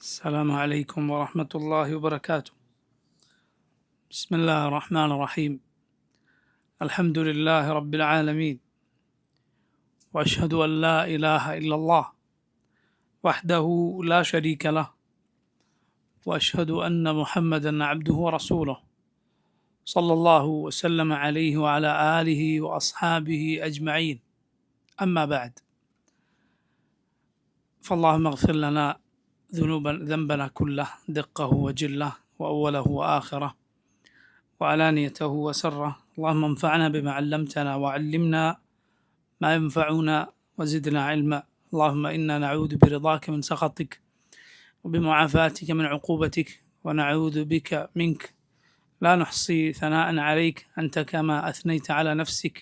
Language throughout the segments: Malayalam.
السلام عليكم ورحمة الله وبركاته. بسم الله الرحمن الرحيم. الحمد لله رب العالمين، وأشهد أن لا إله إلا الله وحده لا شريك له، وأشهد أن محمدا عبده ورسوله صلى الله وسلم عليه وعلى آله وأصحابه أجمعين. أما بعد، فاللهم اغفر لنا ذنبنا كله، دقه وجله وأوله وآخره وعلانيته وسره. اللهم انفعنا بما علمتنا وعلمنا ما ينفعنا وزدنا علما. اللهم إنا نعوذ برضاك من سخطك وبمعافاتك من عقوبتك، ونعوذ بك منك لا نحصي ثناء عليك أنت كما أثنيت على نفسك.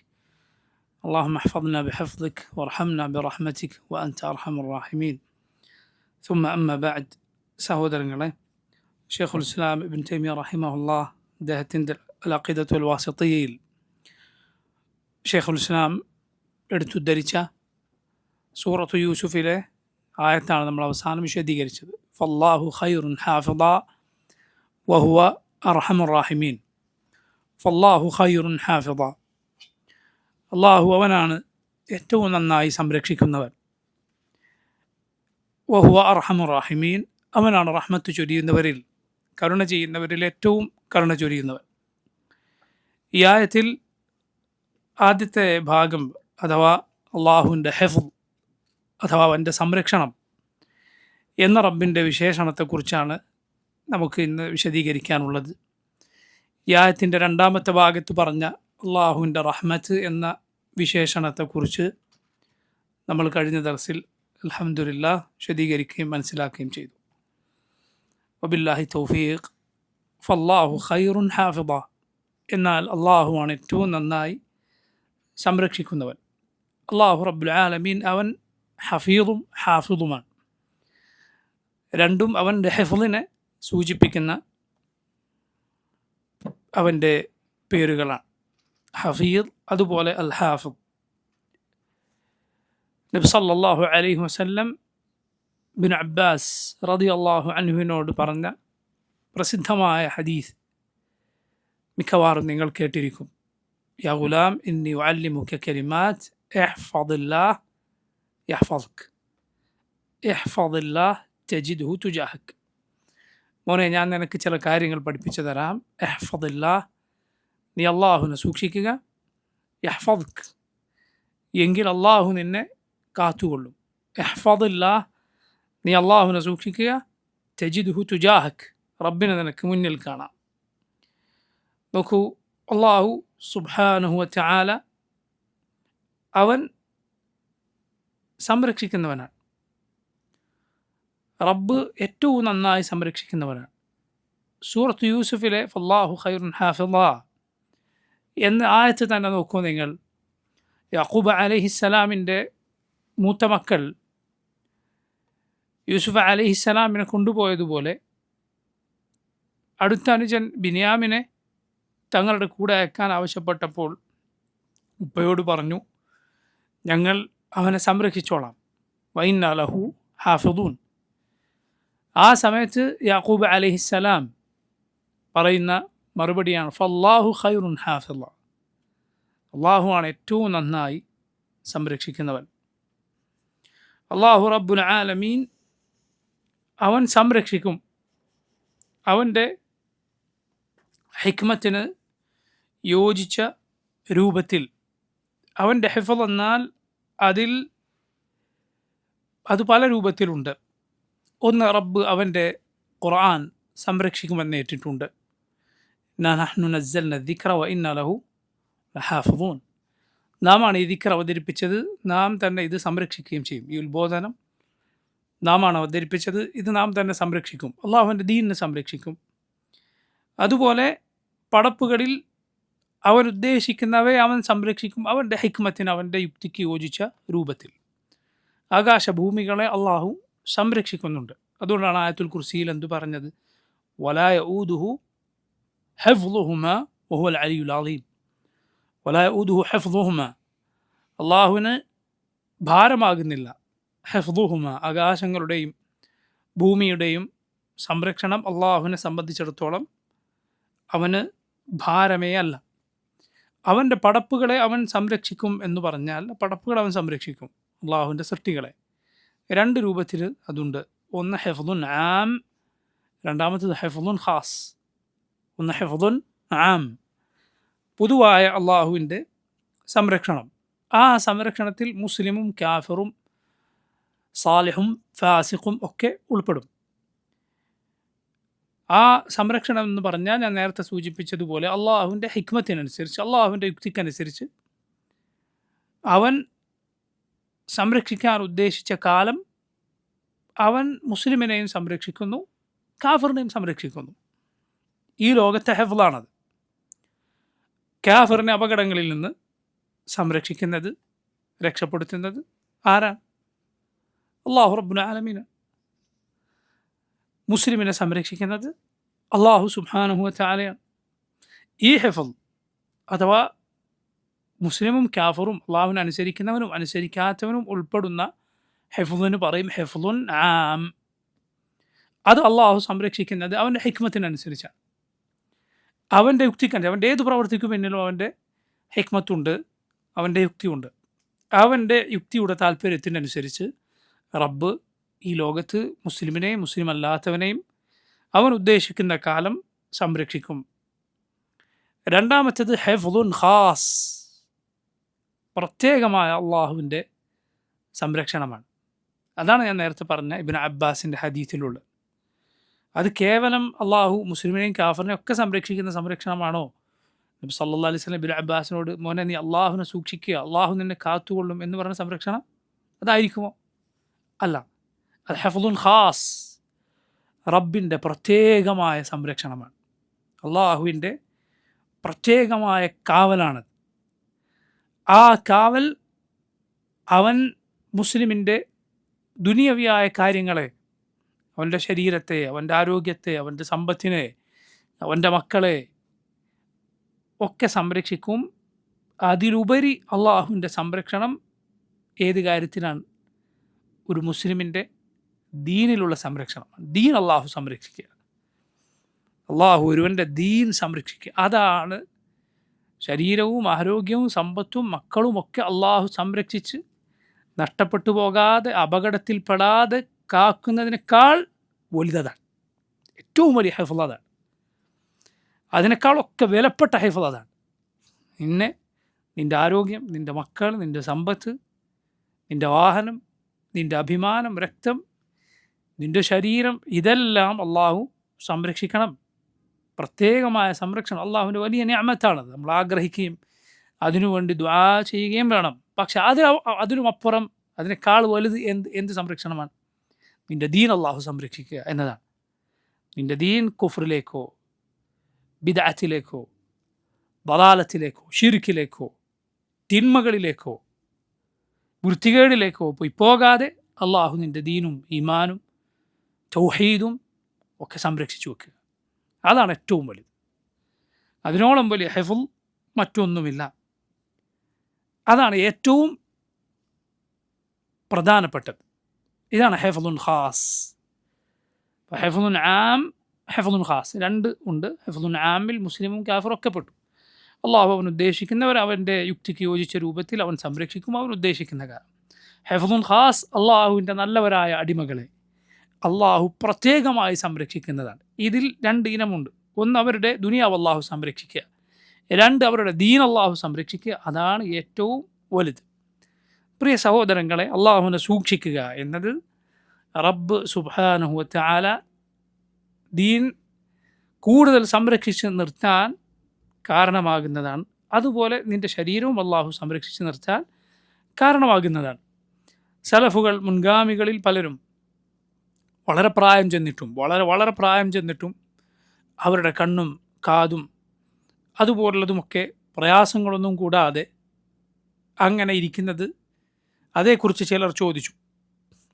اللهم احفظنا بحفظك وارحمنا برحمتك وأنت أرحم الراحمين. ثم أما بعد. സഹോദരങ്ങളെ, ഷെയ്ഖുൽ ഇസ്ലാം ഇബ്ൻ തൈമിയ റഹിമഹുല്ലാഹ് അദ്ദേഹത്തിൻ്റെ അൽ-അഖീദത്തുൽ വാസിത്തിയ്യയിൽ ഷെയ്ഖുൽ ഇസ്ലാം എടുത്തുദ്ധരിച്ച സൂറത്തു യൂസുഫിലെ ആയത്താണ് നമ്മൾ അവസാനം വിശദീകരിച്ചത്. ഫല്ലാഹു ഖൈറുൻ ഹാഫിള വഹുവ അർഹമുർ റാഹിമീൻ. ഫല്ലാഹു ഖൈറുൻ ഹാഫിള, അള്ളാഹു അവനാണ് ഏറ്റവും നന്നായി സംരക്ഷിക്കുന്നവൻ. വഹുവ അർഹമുർ റാഹിമീൻ, അവനാണ് റഹ്മത്ത് ചൊരിയുന്നവരിൽ, കരുണ ചെയ്യുന്നവരിൽ ഏറ്റവും കരുണ ചൊരിയുന്നവൻ. ഈ ആയത്തിൽ ആദ്യത്തെ ഭാഗം അഥവാ അള്ളാഹുവിൻ്റെ ഹെഫ്ള് അഥവാ അവൻ്റെ സംരക്ഷണം എന്ന റബ്ബിൻ്റെ വിശേഷണത്തെക്കുറിച്ചാണ് നമുക്ക് ഇന്ന് വിശദീകരിക്കാനുള്ളത്. ഈ ആയത്തിൻ്റെ രണ്ടാമത്തെ ഭാഗത്ത് പറഞ്ഞ അള്ളാഹുവിൻ്റെ റഹ്മത്ത് എന്ന വിശേഷണത്തെക്കുറിച്ച് നമ്മൾ കഴിഞ്ഞ ദർസിൽ അൽഹംദുലില്ലാഹ് വിശദീകരിക്കുകയും മനസ്സിലാക്കുകയും ചെയ്തു. വബില്ലാഹി തൗഫീഖ്. ഫല്ലാഹു ഖൈറുൻ ഹാഫിള, എന്നാൽ അള്ളാഹുവാണ് ഏറ്റവും നന്നായി സംരക്ഷിക്കുന്നവൻ. അള്ളാഹു റബ്ബുൽ ആലമീൻ അവൻ ഹഫീദും ഹാഫിദുമാണ്. രണ്ടും അവൻ്റെ ഹെഫ്ളിനെ സൂചിപ്പിക്കുന്ന അവൻ്റെ പേരുകളാണ്. ഹഫീദ് അതുപോലെ അൽ ഹാഫിദ്. നബി സല്ലല്ലാഹു അലൈഹി വസല്ലം ബിൻ അബ്ബാസ് റളിയല്ലാഹു അൻഹുവിനോട് പറഞ്ഞ പ്രസിദ്ധമായ ഹദീസ് മിക്കവാറും നിങ്ങൾ കേട്ടിരിക്കും. യാ ഗുലാം ഇന്നി ഉഅല്ലിമുക കലിമാത്ത് ഇഹ്ഫദില്ലാഹ് യഹ്ഫദ്ക് ഇഹ്ഫദില്ലാഹ് തജിദ്ഹു തുജാഹക്. മോനെ, ഞാൻ നിനക്ക് ചില കാര്യങ്ങൾ പഠിപ്പിച്ചു തരാം. ഇഹ്ഫദില്ലാഹ്, നീ അള്ളാഹുവിനെ സൂക്ഷിക്കുക. യഹ്ഫദ്ക്, എങ്കിൽ അള്ളാഹു നിന്നെ കാത്തുകൊള്ളും. ഇഹ്ഫദില്ലാഹ്, നീ അള്ളാഹുവിനെ സൂക്ഷിക്കുക. തജിദ്ഹു തുജാഹക്, റബ്ബിനെ നിനക്ക് മുന്നിൽ കാണാം. നോക്കൂ, അള്ളാഹു സുബ്ഹാനഹു വതആല അവൻ സംരക്ഷിക്കുന്നവനാണ്. റബ്ബ് ഏറ്റവും നന്നായി സംരക്ഷിക്കുന്നവനാണ്. സൂറത്ത് യൂസുഫിലെ ഫല്ലാഹു ഖൈറുൻ ഹാഫിള എന്ന ആയത്ത് തന്നെ നോക്കൂ നിങ്ങൾ. യാക്കൂബ് അലൈഹിസ്സലാമിൻ്റെ മൂത്ത മക്കൾ യൂസുഫ് അലൈഹിസ്സലാമിനെ കൊണ്ടുപോയതുപോലെ അടുത്ത അനുജൻ ബിനിയാമിനെ തങ്ങളുടെ കൂടെ അയക്കാൻ ആവശ്യപ്പെട്ടപ്പോൾ ഉപ്പയോട് പറഞ്ഞു, ഞങ്ങൾ അവനെ സംരക്ഷിച്ചോളാം. വഇന്നാ ലഹു ഹാഫിദൂൻ. ആ സമയത്ത് യാക്കൂബ് അലൈഹിസ്സലാം പറയുന്ന മറുപടിയാണ് ഫല്ലാഹു ഖൈറുൻ ഹാഫിള, അള്ളാഹുവാണ് ഏറ്റവും നന്നായി സംരക്ഷിക്കുന്നവൻ. അള്ളാഹു റബ്ബുൽ ആലമീൻ അവൻ സംരക്ഷിക്കും. അവൻ്റെ ഹിക്മത്തിന് യോജിച്ച രൂപത്തിൽ. അവൻ്റെ ഹിഫ്ള് എന്നാൽ അത് പല രൂപത്തിലുണ്ട്. ഒന്ന്, റബ്ബ് അവൻ്റെ ഖുർആൻ സംരക്ഷിക്കുമെന്ന് ഏറ്റിട്ടുണ്ട്. ഇന്നാ നഹ്നു നസ്സൽന ദിക്റ വഇന്നാ ലഹു ലഹാഫിളൂൻ. നാമാണ് ഈ ദിക്ർ അവതരിപ്പിച്ചത്, നാം തന്നെ ഇത് സംരക്ഷിക്കുകയും ചെയ്യും. ഈ ഉത്ബോധനം നാമാണ് അവതരിപ്പിച്ചത്, ഇത് നാം തന്നെ സംരക്ഷിക്കും. അള്ളാഹുവിൻ്റെ ദീനിനെ സംരക്ഷിക്കും. അതുപോലെ പടപ്പുകളിൽ അവൻ ഉദ്ദേശിക്കുന്നവയെ അവൻ സംരക്ഷിക്കും, അവൻ്റെ ഹിക്മത്തിന്, അവൻ്റെ യുക്തിക്ക് യോജിച്ച രൂപത്തിൽ. ആകാശഭൂമികളെ അള്ളാഹു സംരക്ഷിക്കുന്നുണ്ട്. അതുകൊണ്ടാണ് ആയത്തുൽ കുർസിയിൽ എന്തു പറഞ്ഞത്? വലാ യഊദുഹു ഹിഫ്ളുഹുമാ വഹുവൽ അലിയുൽ അളീം. വലാ യഊദുഹു ഹിഫ്ളുഹുമാ, അള്ളാഹുവിന് ഭാരമാകുന്നില്ല ഹിഫ്ളുഹുമാ, ആകാശങ്ങളുടെയും ഭൂമിയുടെയും സംരക്ഷണം അള്ളാഹുവിനെ സംബന്ധിച്ചിടത്തോളം അവന് ഭാരമേ അല്ല. അവൻ്റെ പടപ്പുകളെ അവൻ സംരക്ഷിക്കും എന്ന് പറഞ്ഞാൽ പടപ്പുകൾ അവൻ സംരക്ഷിക്കും, അള്ളാഹുവിൻ്റെ സൃഷ്ടികളെ. രണ്ട് രൂപത്തിൽ അതുണ്ട്. ഒന്ന് ഹെഫ്ദുൻ ആം, രണ്ടാമത്തേത് ഹെഫ്ദുൻ ഖാസ്. ഒന്ന് ഹെഫ്ദുൻ ആം, പൊതുവായ അള്ളാഹുവിൻ്റെ സംരക്ഷണം. ആ സംരക്ഷണത്തിൽ മുസ്ലിമും കാഫിറും സാലിഹും ഫാസിഖും ഒക്കെ ഉൾപ്പെടും. ആ സംരക്ഷണം എന്ന് പറഞ്ഞാൽ ഞാൻ നേരത്തെ സൂചിപ്പിച്ചതുപോലെ അള്ളാഹുവിൻ്റെ ഹിക്മത്തിനനുസരിച്ച്, അള്ളാഹുവിൻ്റെ യുക്തിക്കനുസരിച്ച് അവൻ സംരക്ഷിക്കാൻ ഉദ്ദേശിച്ച കാലം അവൻ മുസ്ലിമിനെയും സംരക്ഷിക്കുന്നു, കാഫിറിനെയും സംരക്ഷിക്കുന്നു. ഈ ലോകത്തെ ഹെഫ്ളാണത്. കാഫിറിനെ അപകടങ്ങളിൽ നിന്ന് സംരക്ഷിക്കുന്നത്, രക്ഷപ്പെടുത്തുന്നത് ആരാണ്? അള്ളാഹു റബ്ബുൽ ആലമീൻ. മുസ്ലിമിനെ സംരക്ഷിക്കുന്നത് അള്ളാഹു സുബ്ഹാനഹു വ തആലയാണ്. ഈ ഹിഫ്ള് അഥവാ മുസ്ലിമും കാഫിറും അള്ളാഹുവിനെ അനുസരിക്കുന്നവനും അനുസരിക്കാത്തവനും ഉൾപ്പെടുന്ന ഹിഫ്ളിന് പറയും ഹിഫ്ളുൻ ആം. അത് അള്ളാഹു സംരക്ഷിക്കുന്നത് അവൻ്റെ ഹിക്മത്തിനനുസരിച്ചാണ്, അവൻ്റെ യുക്തിക്കനുസരിച്ച്. അവൻ്റെ ഏത് പ്രവർത്തിക്കും പിന്നിലും അവൻ്റെ ഹിക്മത്തുണ്ട്, അവൻ്റെ യുക്തിയുണ്ട്. അവൻ്റെ യുക്തിയുടെ താല്പര്യത്തിനനുസരിച്ച് റബ്ബ് ഈ ലോകത്ത് മുസ്ലിമിനെയും മുസ്ലിം അല്ലാത്തവനെയും അവൻ ഉദ്ദേശിക്കുന്ന കാലം സംരക്ഷിക്കും. രണ്ടാമത്തേത് ഹെഫ്ളുൻ ഖാസ്, പ്രത്യേകമായ അള്ളാഹുവിൻ്റെ സംരക്ഷണമാണ്. അതാണ് ഞാൻ നേരത്തെ പറഞ്ഞ ഇബ്നു അബ്ബാസിൻ്റെ ഹദീസിലുള്ളത്. അത് കേവലം അള്ളാഹു മുസ്ലിമിനെയും കാഫറിനെയും ഒക്കെ സംരക്ഷിക്കുന്ന സംരക്ഷണമാണോ? നബി സല്ലല്ലാഹു അലൈഹി വസല്ലം ഇബ്നു അബ്ബാസിനോട് മോനെ നീ അള്ളാഹുവിനെ സൂക്ഷിക്കുക, അള്ളാഹു നിന്നെ കാത്തുകൊള്ളും എന്ന് പറഞ്ഞ സംരക്ഷണം അതായിരിക്കുമോ? അല്ല, അത് ഹെഫ്ളുൻ ഖാസ്, റബ്ബിൻ്റെ പ്രത്യേകമായ സംരക്ഷണമാണ്, അള്ളാഹുവിൻ്റെ പ്രത്യേകമായ കാവലാണത്. ആ കാവൽ അവൻ മുസ്ലിമിൻ്റെ ദുനിയവിയായ കാര്യങ്ങളെ, അവൻ്റെ ശരീരത്തെ, അവൻ്റെ ആരോഗ്യത്തെ, അവൻ്റെ സമ്പത്തിനെ, അവൻ്റെ മക്കളെ ഒക്കെ സംരക്ഷിക്കും. അതിലുപരി അള്ളാഹുവിൻ്റെ സംരക്ഷണം ഏത് കാര്യത്തിലാണ്? ഒരു മുസ്ലിമിൻ്റെ ദീനിലുള്ള സംരക്ഷണമാണ്. ദീൻ അള്ളാഹു സംരക്ഷിക്കുക, അള്ളാഹു ഒരുവൻ്റെ ദീൻ സംരക്ഷിക്കുക. അതാണ് ശരീരവും ആരോഗ്യവും സമ്പത്തും മക്കളും ഒക്കെ അള്ളാഹു സംരക്ഷിച്ച് നഷ്ടപ്പെട്ടു പോകാതെ അപകടത്തിൽപ്പെടാതെ കാക്കുന്നതിനേക്കാൾ വലുതാണ്, ഏറ്റവും വലിയ ഹിഫ്ള് അതാണ്. അതിനേക്കാളൊക്കെ വിലപ്പെട്ട ഹിഫ്ള് അതാണ്. നിൻ്റെ ആരോഗ്യം, നിൻ്റെ മക്കൾ, നിൻ്റെ സമ്പത്ത്, നിൻ്റെ വാഹനം, നിൻ്റെ അഭിമാനം, രക്തം, നിൻ്റെ ശരീരം, ഇതെല്ലാം അള്ളാഹു സംരക്ഷിക്കണം. പ്രത്യേകമായ സംരക്ഷണം അള്ളാഹുവിൻ്റെ വലിയ നിഅമത്താണത്. നമ്മൾ ആഗ്രഹിക്കുകയും അതിനുവേണ്ടി ദുആ ചെയ്യുകയും വേണം. പക്ഷെ അതിനുമപ്പുറം അതിനേക്കാൾ വലുത് എന്ത് സംരക്ഷണമാണ്? നിൻ്റെ ദീൻ അള്ളാഹു സംരക്ഷിക്കുക എന്നതാണ്. നിൻ്റെ ദീൻ കുഫ്റിലേക്കോ ബിദ്അത്തിലേക്കോ ദലാലത്തിലേക്കോ ശിർക്കിലേക്കോ തിന്മകളിലേക്കോ വൃത്തികേടിലേക്കോ പോകാതെ അള്ളാഹു നിൻ്റെ ദീനും ഈമാനും തൗഹീദും ഒക്കെ സംരക്ഷിച്ചു വെക്കുക. അതാണ് ഏറ്റവും വലുത്. അതിനോളം വലിയ ഹിഫ്ള് മറ്റൊന്നുമില്ല. അതാണ് ഏറ്റവും പ്രധാനപ്പെട്ടത്. ഇതാണ് ഹിഫ്ളുൻ ഖാസ്. ഹിഫ്ളുൻ ആം, ഹിഫ്ളുൻ ഖാസ്, രണ്ട് ഉണ്ട്. ഹിഫ്ളുൻ ആമിൽ മുസ്ലിമും കാഫിറും ഒക്കെ പെട്ടു. അള്ളാഹു അവൻ ഉദ്ദേശിക്കുന്നവർ അവൻ്റെ യുക്തിക്ക് യോജിച്ച രൂപത്തിൽ അവൻ സംരക്ഷിക്കും, അവൻ ഉദ്ദേശിക്കുന്ന കാലം. ഹിഫ്ളുൻ ഖാസ്, അള്ളാഹുവിൻ്റെ നല്ലവരായ അടിമകളെ അള്ളാഹു പ്രത്യേകമായി സംരക്ഷിക്കുന്നതാണ്. ഇതിൽ രണ്ട് ഇനമുണ്ട്. ഒന്ന്, അവരുടെ ദുനിയാവ് അള്ളാഹു സംരക്ഷിക്കുക. രണ്ട്, അവരുടെ ദീൻ അള്ളാഹു സംരക്ഷിക്കുക. അതാണ് ഏറ്റവും വലുത്. പ്രിയ സഹോദരങ്ങളെ, അള്ളാഹുവിനെ സൂക്ഷിക്കുക എന്നത് റബ്ബ് സുബ്ഹാനഹു വ തആല ദീൻ കൂടുതൽ സംരക്ഷിച്ച് നിർത്താൻ കാരണമാകുന്നതാണ്. അതുപോലെ നിൻ്റെ ശരീരവും അള്ളാഹു സംരക്ഷിച്ച് നിർത്താൻ കാരണമാകുന്നതാണ്. സലഫുകൾ, മുൻഗാമികളിൽ പലരും വളരെ പ്രായം ചെന്നിട്ടും അവരുടെ കണ്ണും കാതും അതുപോലുള്ളതുമൊക്കെ പ്രയാസങ്ങളൊന്നും കൂടാതെ അങ്ങനെ ഇരിക്കുന്നത്, അതേക്കുറിച്ച് ചിലർ ചോദിച്ചു.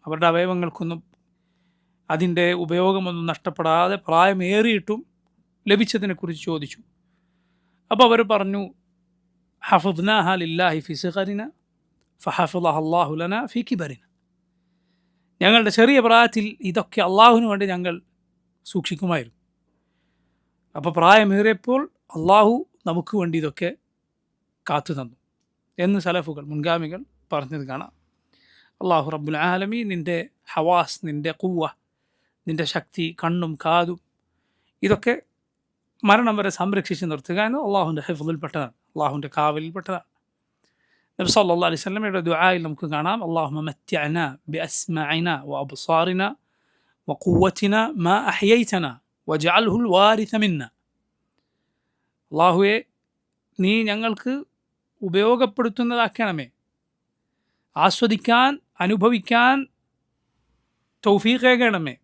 അവരുടെ അവയവങ്ങൾക്കൊന്നും അതിൻ്റെ ഉപയോഗമൊന്നും നഷ്ടപ്പെടാതെ പ്രായമേറിയിട്ടും ലഭിച്ചതിനെക്കുറിച്ച് ചോദിച്ചു. അപ്പോൾ അവർ പറഞ്ഞു, ഹഫദ്നാഹ ലില്ലാഹി ഫി സിഗരിന ഫഹഫളഹ അല്ലാഹു ലനാ ഫി കിബരിന. ഞങ്ങളുടെ ചെറിയ പ്രായത്തിൽ ഇതൊക്കെ അള്ളാഹുവിന് വേണ്ടി ഞങ്ങൾ സൂക്ഷിക്കുമായിരുന്നു. അപ്പോൾ പ്രായമേറിയപ്പോൾ അള്ളാഹു നമുക്ക് വേണ്ടി ഇതൊക്കെ കാത്തു തന്നു എന്ന് സലഫുകൾ മുൻഗാമികൾ പറഞ്ഞത് കാണാം. അള്ളാഹു റബ്ബുൽ ആലമീൻ നിൻ്റെ ഹവാസ്, നിൻ്റെ ഖുവ്വ, നിൻ്റെ ശക്തി, കണ്ണും കാതും ഇതൊക്കെ മരണം വരെ സംരക്ഷിച്ച് നിർത്തുക എന്ന് അള്ളാഹുവിൻ്റെ ഹിഫ്ളിൽപ്പെട്ടതാണ്, അള്ളാഹുവിൻ്റെ കാവലിൽപ്പെട്ടതാണ്. നബി സല്ലല്ലാഹു അലൈഹി വസല്ലമയുടെ ദുആയിൽ നമുക്ക് കാണാം, അല്ലാഹുമ്മ മത്തിഅനാ ബിഅസ്മാഇനാ വഅബ്സാറിനാ വഖുവ്വതിനാ മാ അഹ്യൈതനാ വജ്അൽഹുൽ വാരിസ മിന്നാ. അല്ലാഹുവേ, നീ ഞങ്ങൾക്ക് ഉപയോഗപ്പെടുത്തുന്നതാക്കണമേ, ആസ്വദിക്കാൻ അനുഭവിക്കാൻ തൗഫീഖേകണമേ.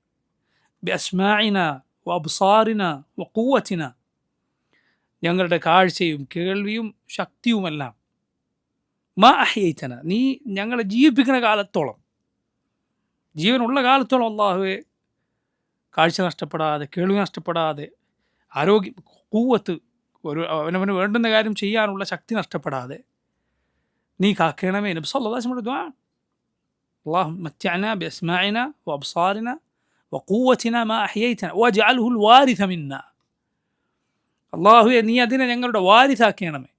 ബിഅസ്മാഇനാ വഅബ്സാറിനാ വഖുവ്വതിനാ, ഞങ്ങളുടെ കാഴ്ചയും കേൾവിയും ശക്തിയുമെല്ലാം, മാ അഹ്യൈതന, നീ ഞങ്ങളെ ജീവിപ്പിക്കുന്ന കാലത്തോളം, ജീവനുള്ള കാലത്തോളം അല്ലാഹുവേ കാഴ്ച നഷ്ടപ്പെടാതെ, കേൾവി നഷ്ടപ്പെടാതെ, ആരോഗ്യം, ഖുവ്വത്ത്, അവനവന് വേണ്ടുന്ന കാര്യം ചെയ്യാനുള്ള ശക്തി നഷ്ടപ്പെടാതെ നീ കാക്കണമേ. നബി സല്ലല്ലാഹു അലൈഹി വസല്ലം ദുആ, അല്ലാഹുമ്മ മത്തിഅനാ ബിഅസ്മാഇനാ വഅബ്സാറിനാ വഖുവ്വതിനാ മാ അഹ്യൈതന വജ്അൽഹുൽ വാരിസ മിന്നാ. അല്ലാഹുവേ, നീ അതിനെ ഞങ്ങളുടെ വാരിസാക്കണമേ.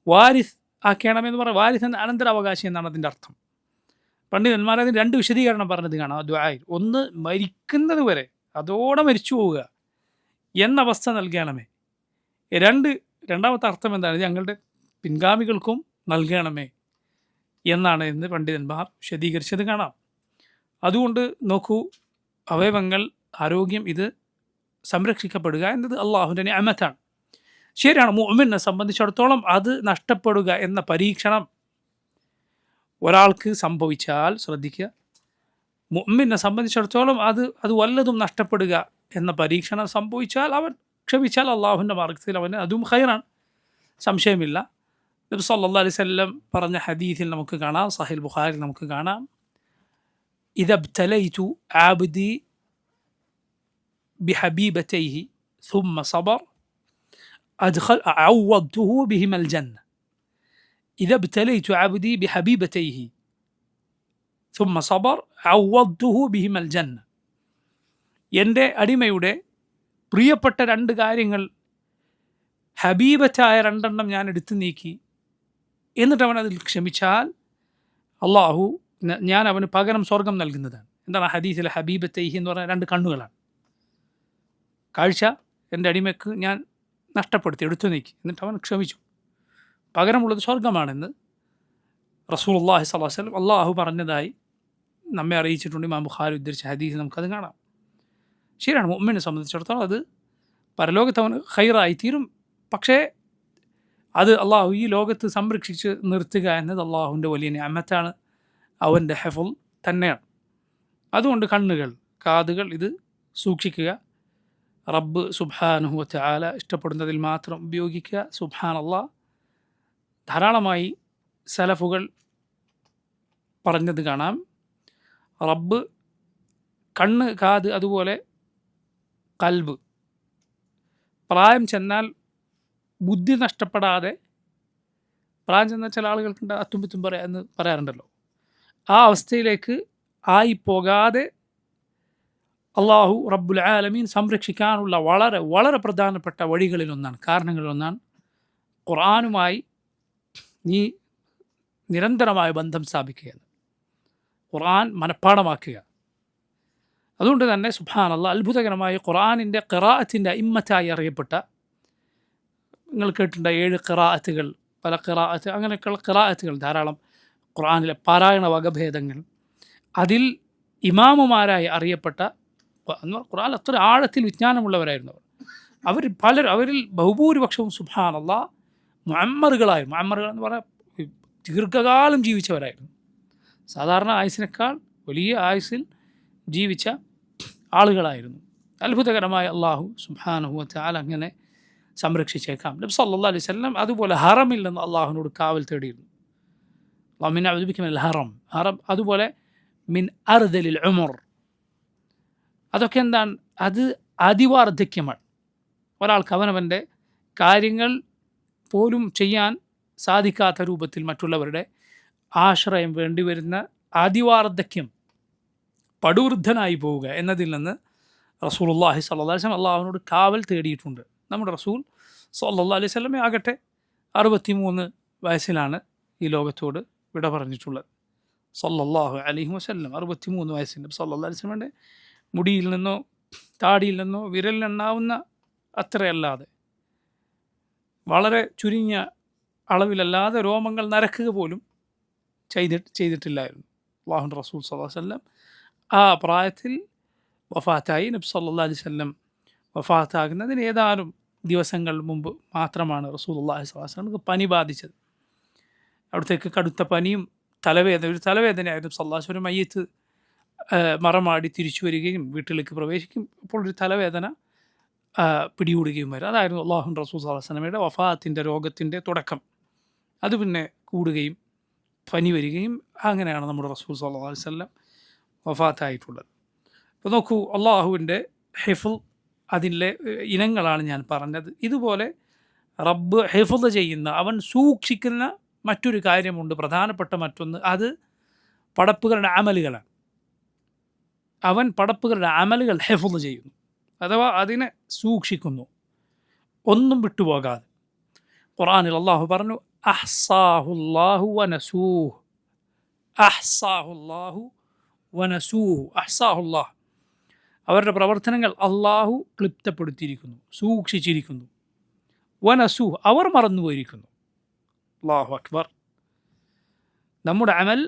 വാരിസ് ആക്കണമെന്ന് പറഞ്ഞാൽ വാരിസ് എന്ന അനന്തരാവകാശി എന്നാണ് അതിൻ്റെ അർത്ഥം. പണ്ഡിതന്മാർ അതിന് രണ്ട് വിശദീകരണം പറഞ്ഞത് കാണാം ആ ദുആയിൽ. ഒന്ന്, മരിക്കുന്നത് വരെ അതോടെ മരിച്ചു പോവുക എന്ന അവസ്ഥ നൽകണമേ. രണ്ടാമത്തെ അർത്ഥം എന്താണ്? ഞങ്ങളുടെ പിൻഗാമികൾക്കും നൽകണമേ എന്നാണ് എന്ന് പണ്ഡിതന്മാർ വിശദീകരിച്ചത് കാണാം. അതുകൊണ്ട് നോക്കൂ, അവയവങ്ങൾ, ആരോഗ്യം, ഇത് സംരക്ഷിക്കപ്പെടുക എന്നത് അള്ളാഹുവിൻ്റെ നിഅമത്താണ്. ശരിയാണ്, മുഅ്മിനെ സംബന്ധിച്ചിടത്തോളം അത് നഷ്ടപ്പെടുക എന്ന പരീക്ഷണം ഒരാൾക്ക് സംഭവിച്ചാൽ ശ്രദ്ധിക്കുക, മുഅ്മിനെ സംബന്ധിച്ചിടത്തോളം അത് വല്ലതും നഷ്ടപ്പെടുക എന്ന പരീക്ഷണം സംഭവിച്ചാൽ അവൻ ക്ഷമിച്ചാൽ അള്ളാഹുവിൻ്റെ മാർഗ്ഗത്തിൽ അവന് അതും ഖൈറാണ്, സംശയമില്ല. നബി സല്ലല്ലാഹു അലൈഹി വസല്ലം പറഞ്ഞ ഹദീസിൽ നമുക്ക് കാണാം, സഹീഹ് ബുഖാരിയിൽ നമുക്ക് കാണാം, ഇദാ ഇബ്തലൈതു ആബ്ദി ബിഹബീബതൈഹി ثم صبر عوضته بهما الجنة. إذا ابتليت عبدي بحبيبتيه ثم صبر عوضته بهما الجنة. എൻ്റെ അടിമയുടെ പ്രിയപ്പെട്ട രണ്ട് കാര്യങ്ങൾ, ഹബീബത്തായ രണ്ടെണ്ണം ഞാൻ എടുത്തു നീക്കി, എന്നിട്ട് അവൻ അതിൽ ക്ഷമിച്ചാൽ അള്ളാഹു ഞാൻ അവന് പകരം സ്വർഗം നൽകുന്നതാണ്. എന്താണ് ഹദീസിലെ ഹബീബത്തൈഹി എന്ന് പറഞ്ഞാൽ? രണ്ട് കണ്ണുകളാണ്. കാഴ്ച എൻ്റെ അടിമയ്ക്ക് ഞാൻ നഷ്ടപ്പെടുത്തി, എടുത്തു നീക്കി, എന്നിട്ട് അവൻ ക്ഷമിച്ചു, പകരമുള്ളത് സ്വർഗമാണെന്ന് റസൂലുള്ളാഹി സ്വല്ലല്ലാഹു അലൈഹി വസല്ലം അള്ളാഹു പറഞ്ഞതായി നമ്മെ അറിയിച്ചിട്ടുണ്ട്. ഇമാം ബുഖാരി ഉദ്ധരിച്ച ഹദീസ് നമുക്കത് കാണാം. ശരിയാണ്, മുഅ്മിനെ സംബന്ധിച്ചിടത്തോളം അത് പരലോകത്ത് അവന് ഖൈറായി തീരും. പക്ഷേ അത് അള്ളാഹു ഈ ലോകത്ത് സംരക്ഷിച്ച് നിർത്തുക എന്നത് അള്ളാഹുവിൻ്റെ വലിയ നിഅമത്താണ്, അവൻ്റെ ഹിഫ്ൾ തന്നെയാണ്. അതുകൊണ്ട് കണ്ണുകൾ, കാതുകൾ, ഇത് സൂക്ഷിക്കുക. റബ്ബ് സുബ്ഹാനഹു വ തആല ഇഷ്ടപ്പെടുന്നതിൽ മാത്രം ഉപയോഗിക്കുക. സുബ്ഹാനല്ലാഹ്, ധാരാളമായി സലഫുകൾ പറഞ്ഞത് കാണാം. റബ്ബ് കണ്ണ്, കാത്, അതുപോലെ കൽബ്, പ്രായം ചെന്നാൽ ബുദ്ധി നഷ്ടപ്പെടാതെ, പ്രായം ചെന്നാൽ ചില ആളുകൾക്കുണ്ട് അത്തുംപിത്തും എന്ന് പറയാറുണ്ടല്ലോ, ആ അവസ്ഥയിലേക്ക് ആയിപ്പോകാതെ അള്ളാഹു റബ്ബുൽ ആലമീൻ സംരക്ഷിക്കാനുള്ള വളരെ വളരെ പ്രധാനപ്പെട്ട വഴികളിലൊന്നാണ്, കാരണങ്ങളിലൊന്നാണ് ഖുർആനുമായി നീ നിരന്തരമായ ബന്ധം സ്ഥാപിക്കുക, ഖുർആൻ മനഃപ്പാഠമാക്കുക. അതുകൊണ്ട് തന്നെ സുബ്ഹാനല്ലാഹ്, അത്ഭുതകരമായ ഖുർആനിൻ്റെ ഖിറാഅത്തിൻ്റെ ഇമ്മത്തായി അറിയപ്പെട്ട, നിങ്ങൾ കേട്ടിട്ടുണ്ട് 7 ഖിറാഅത്തുകൾ, പല ഖിറാഅത്ത്, അങ്ങനെയൊക്കെയുള്ള ഖിറാഅത്തുകൾ ധാരാളം ഖുർആനിലെ പാരായണ വകഭേദങ്ങൾ. അതിൽ ഇമാമുമാരായി അറിയപ്പെട്ട, ഖുർആൻ അത്ര ആഴത്തിൽ വിജ്ഞാനമുള്ളവരായിരുന്നു അവരിൽ ബഹുഭൂരിപക്ഷവും സുബ്ഹാനല്ലാഹ് മുഅമ്മറുകളായിരുന്നു. മുഅമ്മറുകൾ എന്ന് പറഞ്ഞാൽ ദീർഘകാലം ജീവിച്ചവരായിരുന്നു. സാധാരണ ആയുസിനേക്കാൾ വലിയ ആയുസിൽ ജീവിച്ച ആളുകളായിരുന്നു. അത്ഭുതകരമായ അള്ളാഹു സുബ്ഹാനഹു വ തആല അങ്ങനെ സംരക്ഷിച്ചേക്കാം. നബി സല്ലല്ലാഹു അലൈഹി വസല്ലം അതുപോലെ ഹറമിൽ നിന്ന് അള്ളാഹുവിനോട് കാവൽ തേടിയിരുന്നു. മിൻ അഊദു ബിക മിനൽ ഹറം, അതുപോലെ മിൻ അർദലിൽ ഉമർ, അതൊക്കെ എന്താണ്? അത് അതിവാർദ്ധക്യമാണ്. ഒരാൾക്ക് അവനവൻ്റെ കാര്യങ്ങൾ പോലും ചെയ്യാൻ സാധിക്കാത്ത രൂപത്തിൽ മറ്റുള്ളവരുടെ ആശ്രയം വേണ്ടിവരുന്ന അതിവാർദ്ധക്യം, പടുവൃദ്ധനായി പോവുക എന്നതിൽ നിന്ന് റസൂലുള്ളാഹി സ്വല്ലല്ലാഹു അലൈഹി വസല്ലം അള്ളാഹുവിനോട് കാവൽ തേടിയിട്ടുണ്ട്. നമ്മുടെ റസൂൽ സ്വല്ലല്ലാഹു അലൈഹി വസല്ലം ആകട്ടെ 63 വയസ്സിലാണ് ഈ ലോകത്തോട് വിട പറഞ്ഞിട്ടുള്ളത്. സ്വല്ലല്ലാഹു അലൈഹി വസല്ലം 63 വയസ്സിൽ സ്വല്ലല്ലാഹു അലൈഹി വസല്ലമയുടെ മുടിയിൽ നിന്നോ താടിയിൽ നിന്നോ വിരലിലെണ്ണാവുന്ന അത്രയല്ലാതെ വളരെ ചുരുങ്ങിയ അളവിലല്ലാതെ രോമങ്ങൾ നരക്കുക പോലും ചെയ്തിട്ടില്ലായിരുന്നു അല്ലാഹുവിൻ്റെ റസൂൽ സ്വല്ലല്ലാഹു അലൈഹി വസല്ലം. ആ പ്രായത്തിൽ വഫാത്തായി. നബി സല്ലല്ലാഹു അലൈഹി വസല്ലം വഫാത്താകുന്നതിന് ഏതാനും ദിവസങ്ങൾ മുമ്പ് മാത്രമാണ് റസൂലുള്ളാഹി സ്വല്ലല്ലാഹു അലൈഹി വസല്ലമക്ക് പനി ബാധിച്ചത്. അവിടത്തേക്ക് കടുത്ത പനിയും ഒരു തലവേദനയായിരുന്നു. സല്ലല്ലാഹു അലൈഹി വസല്ലം മയ്യത്ത് മറമാടി തിരിച്ചു വരികയും വീട്ടിലേക്ക് പ്രവേശിക്കും അപ്പോൾ ഒരു തലവേദന പിടികൂടുകയും വരും. അതായിരുന്നു അല്ലാഹുവിൻ്റെ റസൂൽ സ്വല്ലല്ലാഹു അലൈഹി വസല്ലമയുടെ വഫാത്തിൻ്റെ രോഗത്തിൻ്റെ തുടക്കം. അത് പിന്നെ കൂടുകയും പനി വരികയും അങ്ങനെയാണ് നമ്മുടെ റസൂൽ സ്വല്ലല്ലാഹു അലൈഹി വസല്ലം വഫാത്തായിട്ടുള്ളത്. അപ്പോൾ നോക്കൂ, അള്ളാഹുവിൻ്റെ ഹിഫ്ള് അതിലെ ഇനങ്ങളാണ് ഞാൻ പറഞ്ഞത്. ഇതുപോലെ റബ്ബ് ഹിഫ്ള് ചെയ്യുന്ന, അവൻ സൂക്ഷിക്കുന്ന മറ്റൊരു കാര്യമുണ്ട്, പ്രധാനപ്പെട്ട മറ്റൊന്ന്. അത് പടപ്പുകളുടെ അമലുകളാണ്. അവൻ പടപ്പുകളുടെ അമലുകൾ ഹിഫ്ള് ചെയ്യുന്നു, അഥവാ അതിനെ സൂക്ഷിക്കുന്നു, ഒന്നും വിട്ടുപോകാതെ. ഖുർആനിൽ അള്ളാഹു പറഞ്ഞു, അഹ്സാഹുല്ലാഹു വനസൂഹ്. അഹ്സാഹുല്ലാഹു വനസൂഹ്. അഹ്സാഹുല്ലാഹ്, അവരുടെ പ്രവർത്തനങ്ങൾ അള്ളാഹു ക്ലിപ്തപ്പെടുത്തിയിരിക്കുന്നു, സൂക്ഷിച്ചിരിക്കുന്നു. വനസൂഹ്, അവർ മറന്നുപോയിരിക്കുന്നു. അല്ലാഹു അക്ബർ. നമ്മുടെ അമൽ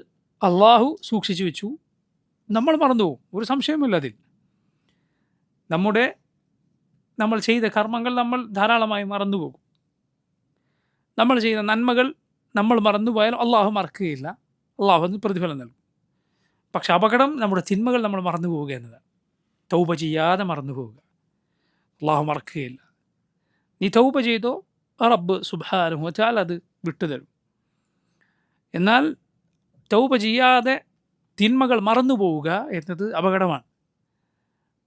അള്ളാഹു സൂക്ഷിച്ചു വെച്ചു, നമ്മൾ മറന്നുപോകും, ഒരു സംശയമില്ല അതിൽ. നമ്മൾ ചെയ്ത കർമ്മങ്ങൾ നമ്മൾ ധാരാളമായി മറന്നുപോകും. നമ്മൾ ചെയ്ത നന്മകൾ നമ്മൾ മറന്നുപോയാൽ അള്ളാഹു മറക്കുകയില്ല, അള്ളാഹു അതിന് പ്രതിഫലം നൽകും. പക്ഷെ അപകടം നമ്മുടെ തിന്മകൾ നമ്മൾ മറന്നു പോവുക എന്നതാണ്. തൗബ ചെയ്യാതെ മറന്നു പോവുക, അള്ളാഹു മറക്കുകയില്ല. നീ തൗബ ചെയ്തോ, റബ്ബ് സുബ്ഹാനഹു വ തആല അത് വിട്ടുതരും. എന്നാൽ തൗബ ചെയ്യാതെ തിന്മകൾ മറന്നു പോവുക എന്നത് അപകടമാണ്,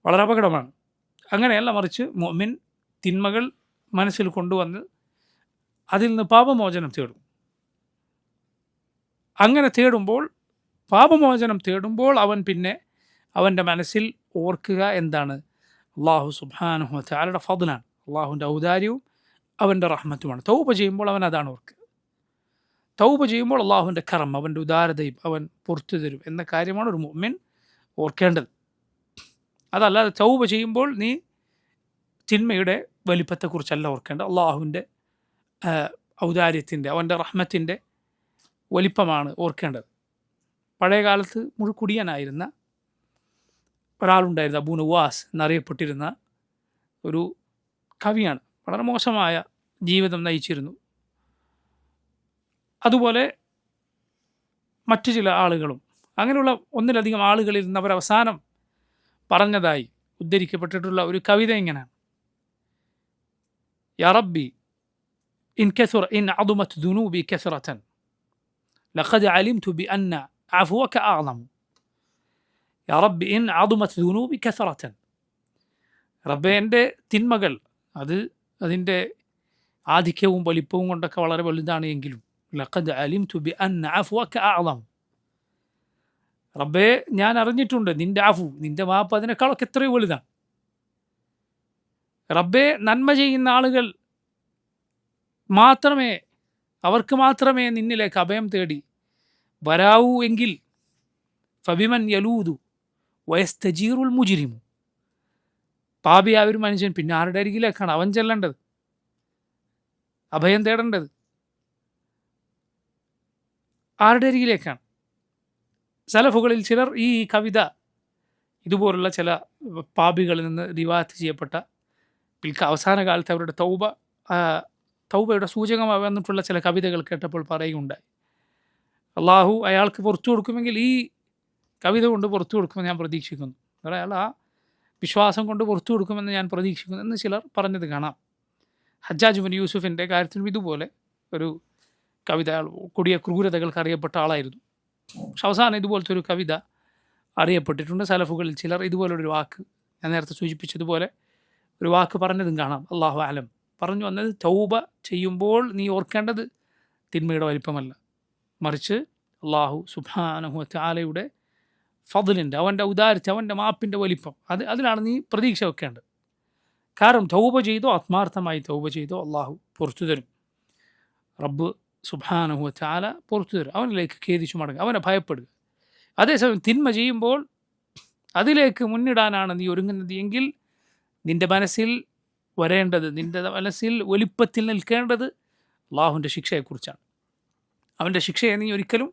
വളരെ അപകടമാണ്. അങ്ങനെയല്ല, മറിച്ച് മുഅ്മിൻ തിന്മകൾ മനസ്സിൽ കൊണ്ടുവന്ന് അതിൽ നിന്ന് പാപമോചനം തേടും. അങ്ങനെ പാപമോചനം തേടുമ്പോൾ അവൻ പിന്നെ അവൻ്റെ മനസ്സിൽ ഓർക്കുക എന്താണ്? അല്ലാഹു സുബ്ഹാനഹു വ തആലയുടെ ഫദ്ലാണ്, അള്ളാഹുവിൻ്റെ ഔദാര്യവും അവൻ്റെ റഹ്മത്തുമാണ്. തൗബ ചെയ്യുമ്പോൾ അവൻ അതാണ് ഓർക്കുക. തൗബ ചെയ്യുമ്പോൾ അള്ളാഹുവിൻ്റെ കറം, അവൻ്റെ ഉദാരതയും അവൻ പുറത്തു തരും എന്ന കാര്യമാണ് ഒരു മുഅ്മിൻ ഓർക്കേണ്ടത്. അതല്ലാതെ തൗബ ചെയ്യുമ്പോൾ നീ തിന്മയുടെ വലിപ്പത്തെക്കുറിച്ചല്ല ഓർക്കേണ്ടത്, അള്ളാഹുവിൻ്റെ ഔദാര്യത്തിൻ്റെ, അവൻ്റെ റഹ്മത്തിൻ്റെ വലിപ്പമാണ് ഓർക്കേണ്ടത്. പഴയ കാലത്ത് മുഴുക്കുടിയനായിരുന്ന ഒരാളുണ്ടായിരുന്നു, അബൂ നവാസ് എന്നറിയപ്പെട്ടിരുന്ന ഒരു കവിയാണ്. വളരെ മോശമായ ജീവിതം നയിച്ചിരുന്നു. അതുപോലെ മറ്റു ചില ആളുകളും, അങ്ങനെയുള്ള ഒന്നിലധികം ആളുകളിൽ നിന്ന് അവരവസാനം പറഞ്ഞതായി ഉദ്ധരിക്കപ്പെട്ടിട്ടുള്ള ഒരു കവിത ഇങ്ങനെയാണ്: യാ റബ്ബി ഇൻ അദുമത് ദുനൂബി കസറതൻ ലഖദ് അലിംതു ബിഅന്ന അഫ്വക അഅ്ളമു. യാ റബ്ബി ഇൻ അദുമത് ദുനൂബി കസറതൻ. റബ്ബേ, എൻ്റെ തിന്മകൾ അതിൻ്റെ ആധിക്യവും വലിപ്പവും കൊണ്ടൊക്കെ വളരെ വലുതാണ് എങ്കിലും ലഖദ് അലിംതു ബിഅന്ന അഫ്വക അഅ്ളമു. റബ്ബേ, ഞാൻ അറിഞ്ഞിട്ടുണ്ട് നിൻ്റെ അഫു, നിൻ്റെ മാപ്പ് അതിനേക്കാളൊക്കെ എത്രയോ വലുതാണ്. റബ്ബേ, നന്മ ചെയ്യുന്ന ആളുകൾ അവർക്ക് മാത്രമേ നിന്നിലേക്ക് അഭയം തേടി വരാവൂ എങ്കിൽ ഫബിമൻ യലൂദു വയസ്തജീറുൽ മുജ്രിമു. പാപിയായ ഒരു മനുഷ്യൻ പിന്നെ ആരുടെ അരികിലേക്കാണ് അവൻ ചെല്ലേണ്ടത്, അഭയം തേടേണ്ടത്? ആരുടെ അരികിലേക്കാണ്? സലഫുകളിൽ ചിലർ ഈ കവിത ഇതുപോലുള്ള ചില പാപികളിൽ നിന്ന് റിവായത്ത് ചെയ്യപ്പെട്ട അവസാന കാലത്ത് അവരുടെ തൗബയുടെ സൂചകമായി വന്നിട്ടുള്ള ചില കവിതകൾ കേട്ടപ്പോൾ പറയുകയുണ്ടായി, അള്ളാഹു അയാൾക്ക് പുറത്തു കൊടുക്കുമെങ്കിൽ ഈ കവിത കൊണ്ട് പുറത്തു കൊടുക്കുമെന്ന് ഞാൻ പ്രതീക്ഷിക്കുന്നു, അയാൾ ആ വിശ്വാസം കൊണ്ട് പുറത്തു കൊടുക്കുമെന്ന് ഞാൻ പ്രതീക്ഷിക്കുന്നു എന്ന് ചിലർ പറഞ്ഞത് കാണാം. ഹജ്ജാജ് ബിൻ യൂസുഫിൻ്റെ കാര്യത്തിലും ഇതുപോലെ ഒരു കവിത, കൊടിയ ക്രൂരതകൾക്ക് അറിയപ്പെട്ട ആളായിരുന്നു. പക്ഷെ അവസാനം ഇതുപോലത്തെ ഒരു കവിത അറിയപ്പെട്ടിട്ടുണ്ട്. സലഫുകളിൽ ചിലർ ഇതുപോലൊരു വാക്ക്, ഞാൻ നേരത്തെ സൂചിപ്പിച്ചതുപോലെ ഒരു വാക്ക് പറഞ്ഞതും കാണാം. അല്ലാഹു അലം പറഞ്ഞു വന്നത്, തൗബ ചെയ്യുമ്പോൾ നീ ഓർക്കേണ്ടത് തിന്മയുടെ വലിപ്പമല്ല, മറിച്ച് അല്ലാഹു സുബ്ഹാനഹു വ തആലയുടെ ഫضലിൻ്റെ, അവൻ്റെ ഔദാര്യത്തെ, അവൻ്റെ മാപ്പിൻ്റെ വലിപ്പം, അതിലാണ് നീ പ്രതീക്ഷ വെക്കേണ്ടത്. കാരണം തൗബ ചെയ്തോ, ആത്മാർത്ഥമായി തൗബ ചെയ്തോ, അള്ളാഹു പുറത്തു തരും. റബ്ബ് സുബ്ഹാനഹു വ തആല പുറത്തു തരും. അവനിലേക്ക് ഖേദിച്ചു മടങ്ങുക, അവനെ ഭയപ്പെടുക. അതേസമയം തിന്മ ചെയ്യുമ്പോൾ അതിലേക്ക് മുന്നിടാനാണ് നീ ഒരുങ്ങുന്നത് എങ്കിൽ നിൻ്റെ മനസ്സിൽ വരേണ്ടത്, നിൻ്റെ മനസ്സിൽ വലിപ്പത്തിൽ നിൽക്കേണ്ടത് അള്ളാഹുവിൻ്റെ ശിക്ഷയെക്കുറിച്ചാണ്. അവൻ്റെ ശിക്ഷയെ നീ ഒരിക്കലും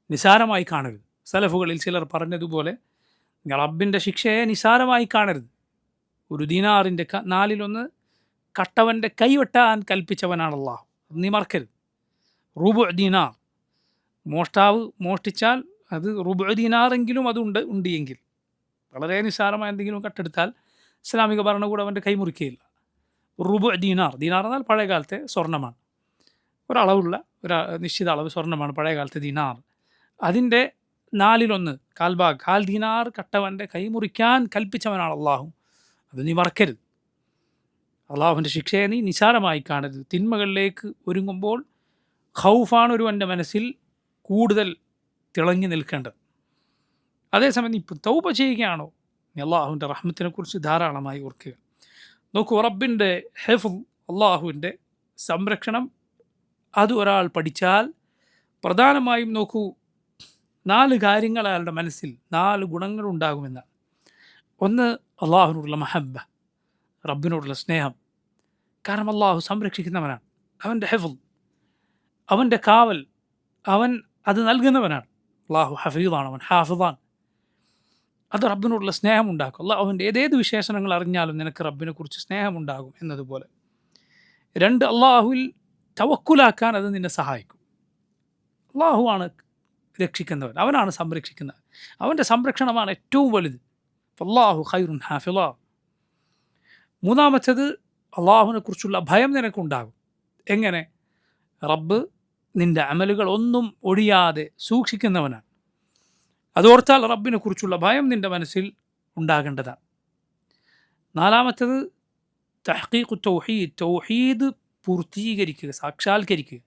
നിസാരമായി കാണരുത്. സലഫുകളിൽ ചിലർ പറഞ്ഞതുപോലെ റബ്ബിൻ്റെ ശിക്ഷയെ നിസാരമായി കാണരുത്. ഒരു ദീനാറിൻ്റെ 1/4 കട്ടവൻ്റെ കൈവെട്ടാൻ കൽപ്പിച്ചവനാണ് അള്ളാഹു. നീ മറക്കരുത്. റുബു ദീനാർ, മോഷ്ടാവ് മോഷ്ടിച്ചാൽ അത് റുബു ദീനാറെങ്കിലും ഉണ്ട് എങ്കിൽ, വളരെ നിസ്സാരമായ എന്തെങ്കിലും കട്ടെടുത്താൽ ഇസ്ലാമിക ഭരണകൂടം അവൻ്റെ കൈമുറിക്കുകയില്ല. റുബു ദീനാർ എന്നാൽ പഴയകാലത്തെ സ്വർണ്ണമാണ്. ഒരളവുള്ള നിശ്ചിത അളവ് സ്വർണ്ണമാണ് പഴയകാലത്തെ ദീനാർ. അതിൻ്റെ 1/4 കാൽ ദീനാർ കട്ടവൻ്റെ കൈമുറിക്കാൻ കൽപ്പിച്ചവനാണ് അള്ളാഹു. അത് നീ മറക്കരുത്. അള്ളാഹുവിൻ്റെ ശിക്ഷയെ നീ നിസാരമായി കാണരുത്. തിന്മകളിലേക്ക് ഒരുങ്ങുമ്പോൾ ഖൗഫാണ് ഒരുവൻ്റെ മനസ്സിൽ കൂടുതൽ തിളങ്ങി നിൽക്കേണ്ടത്. അതേസമയം നീ ഇപ്പം തൗബ ചെയ്യുകയാണോ, നീ അള്ളാഹുവിൻ്റെ റഹ്മത്തിനെ കുറിച്ച് ധാരാളമായി ഓർക്കുക. നോക്കൂ, റബ്ബിൻ്റെ ഹിഫ്ള്, അള്ളാഹുവിൻ്റെ സംരക്ഷണം, അത് ഒരാൾ പഠിച്ചാൽ പ്രധാനമായും നോക്കൂ 4 കാര്യങ്ങൾ അയാളുടെ മനസ്സിൽ, 4 ഗുണങ്ങളുണ്ടാകുമെന്നാണ്. ഒന്ന്, അള്ളാഹുവിനോടുള്ള മഹബ്ബ, റബ്ബിനോടുള്ള സ്നേഹം. കാരണം അള്ളാഹു സംരക്ഷിക്കുന്നവനാണ്. അവൻ്റെ ഹിഫ്ള്, അവൻ്റെ കാവൽ, അവൻ അത് നൽകുന്നവനാണ്. അള്ളാഹു ഹഫീദാണ്, അവൻ ഹാഫിദാണ്. അത് റബ്ബിനോടുള്ള സ്നേഹമുണ്ടാക്കും. അള്ളാഹുവിൻ്റെ ഏതേത് വിശേഷണങ്ങൾ അറിഞ്ഞാലും നിനക്ക് റബ്ബിനെക്കുറിച്ച് സ്നേഹമുണ്ടാകും എന്നതുപോലെ. 2, അള്ളാഹുവിൽ തവക്കുലാക്കാൻ അത് നിന്നെ സഹായിക്കും. അള്ളാഹുവാണ് രക്ഷിക്കുന്നവൻ, അവനാണ് സംരക്ഷിക്കുന്നത്. അവൻ്റെ സംരക്ഷണമാണ് ഏറ്റവും വലുത്. അള്ളാഹു ഖൈറുൻ ഹാഫിള. 3, അള്ളാഹുവിനെ കുറിച്ചുള്ള ഭയം നിനക്കുണ്ടാകും. എങ്ങനെ? റബ്ബ് നിൻ്റെ അമലുകൾ ഒന്നും ഒഴിയാതെ സൂക്ഷിക്കുന്നവനാണ്. അതോർത്താൽ റബ്ബിനെ കുറിച്ചുള്ള ഭയം നിൻ്റെ മനസ്സിൽ ഉണ്ടാകേണ്ടതാണ്. 4, തഹ്ഖീഖു തൗഹീദ്, തൗഹീദ് പൂർത്തീകരിക്കുക, സാക്ഷാത്കരിക്കുക.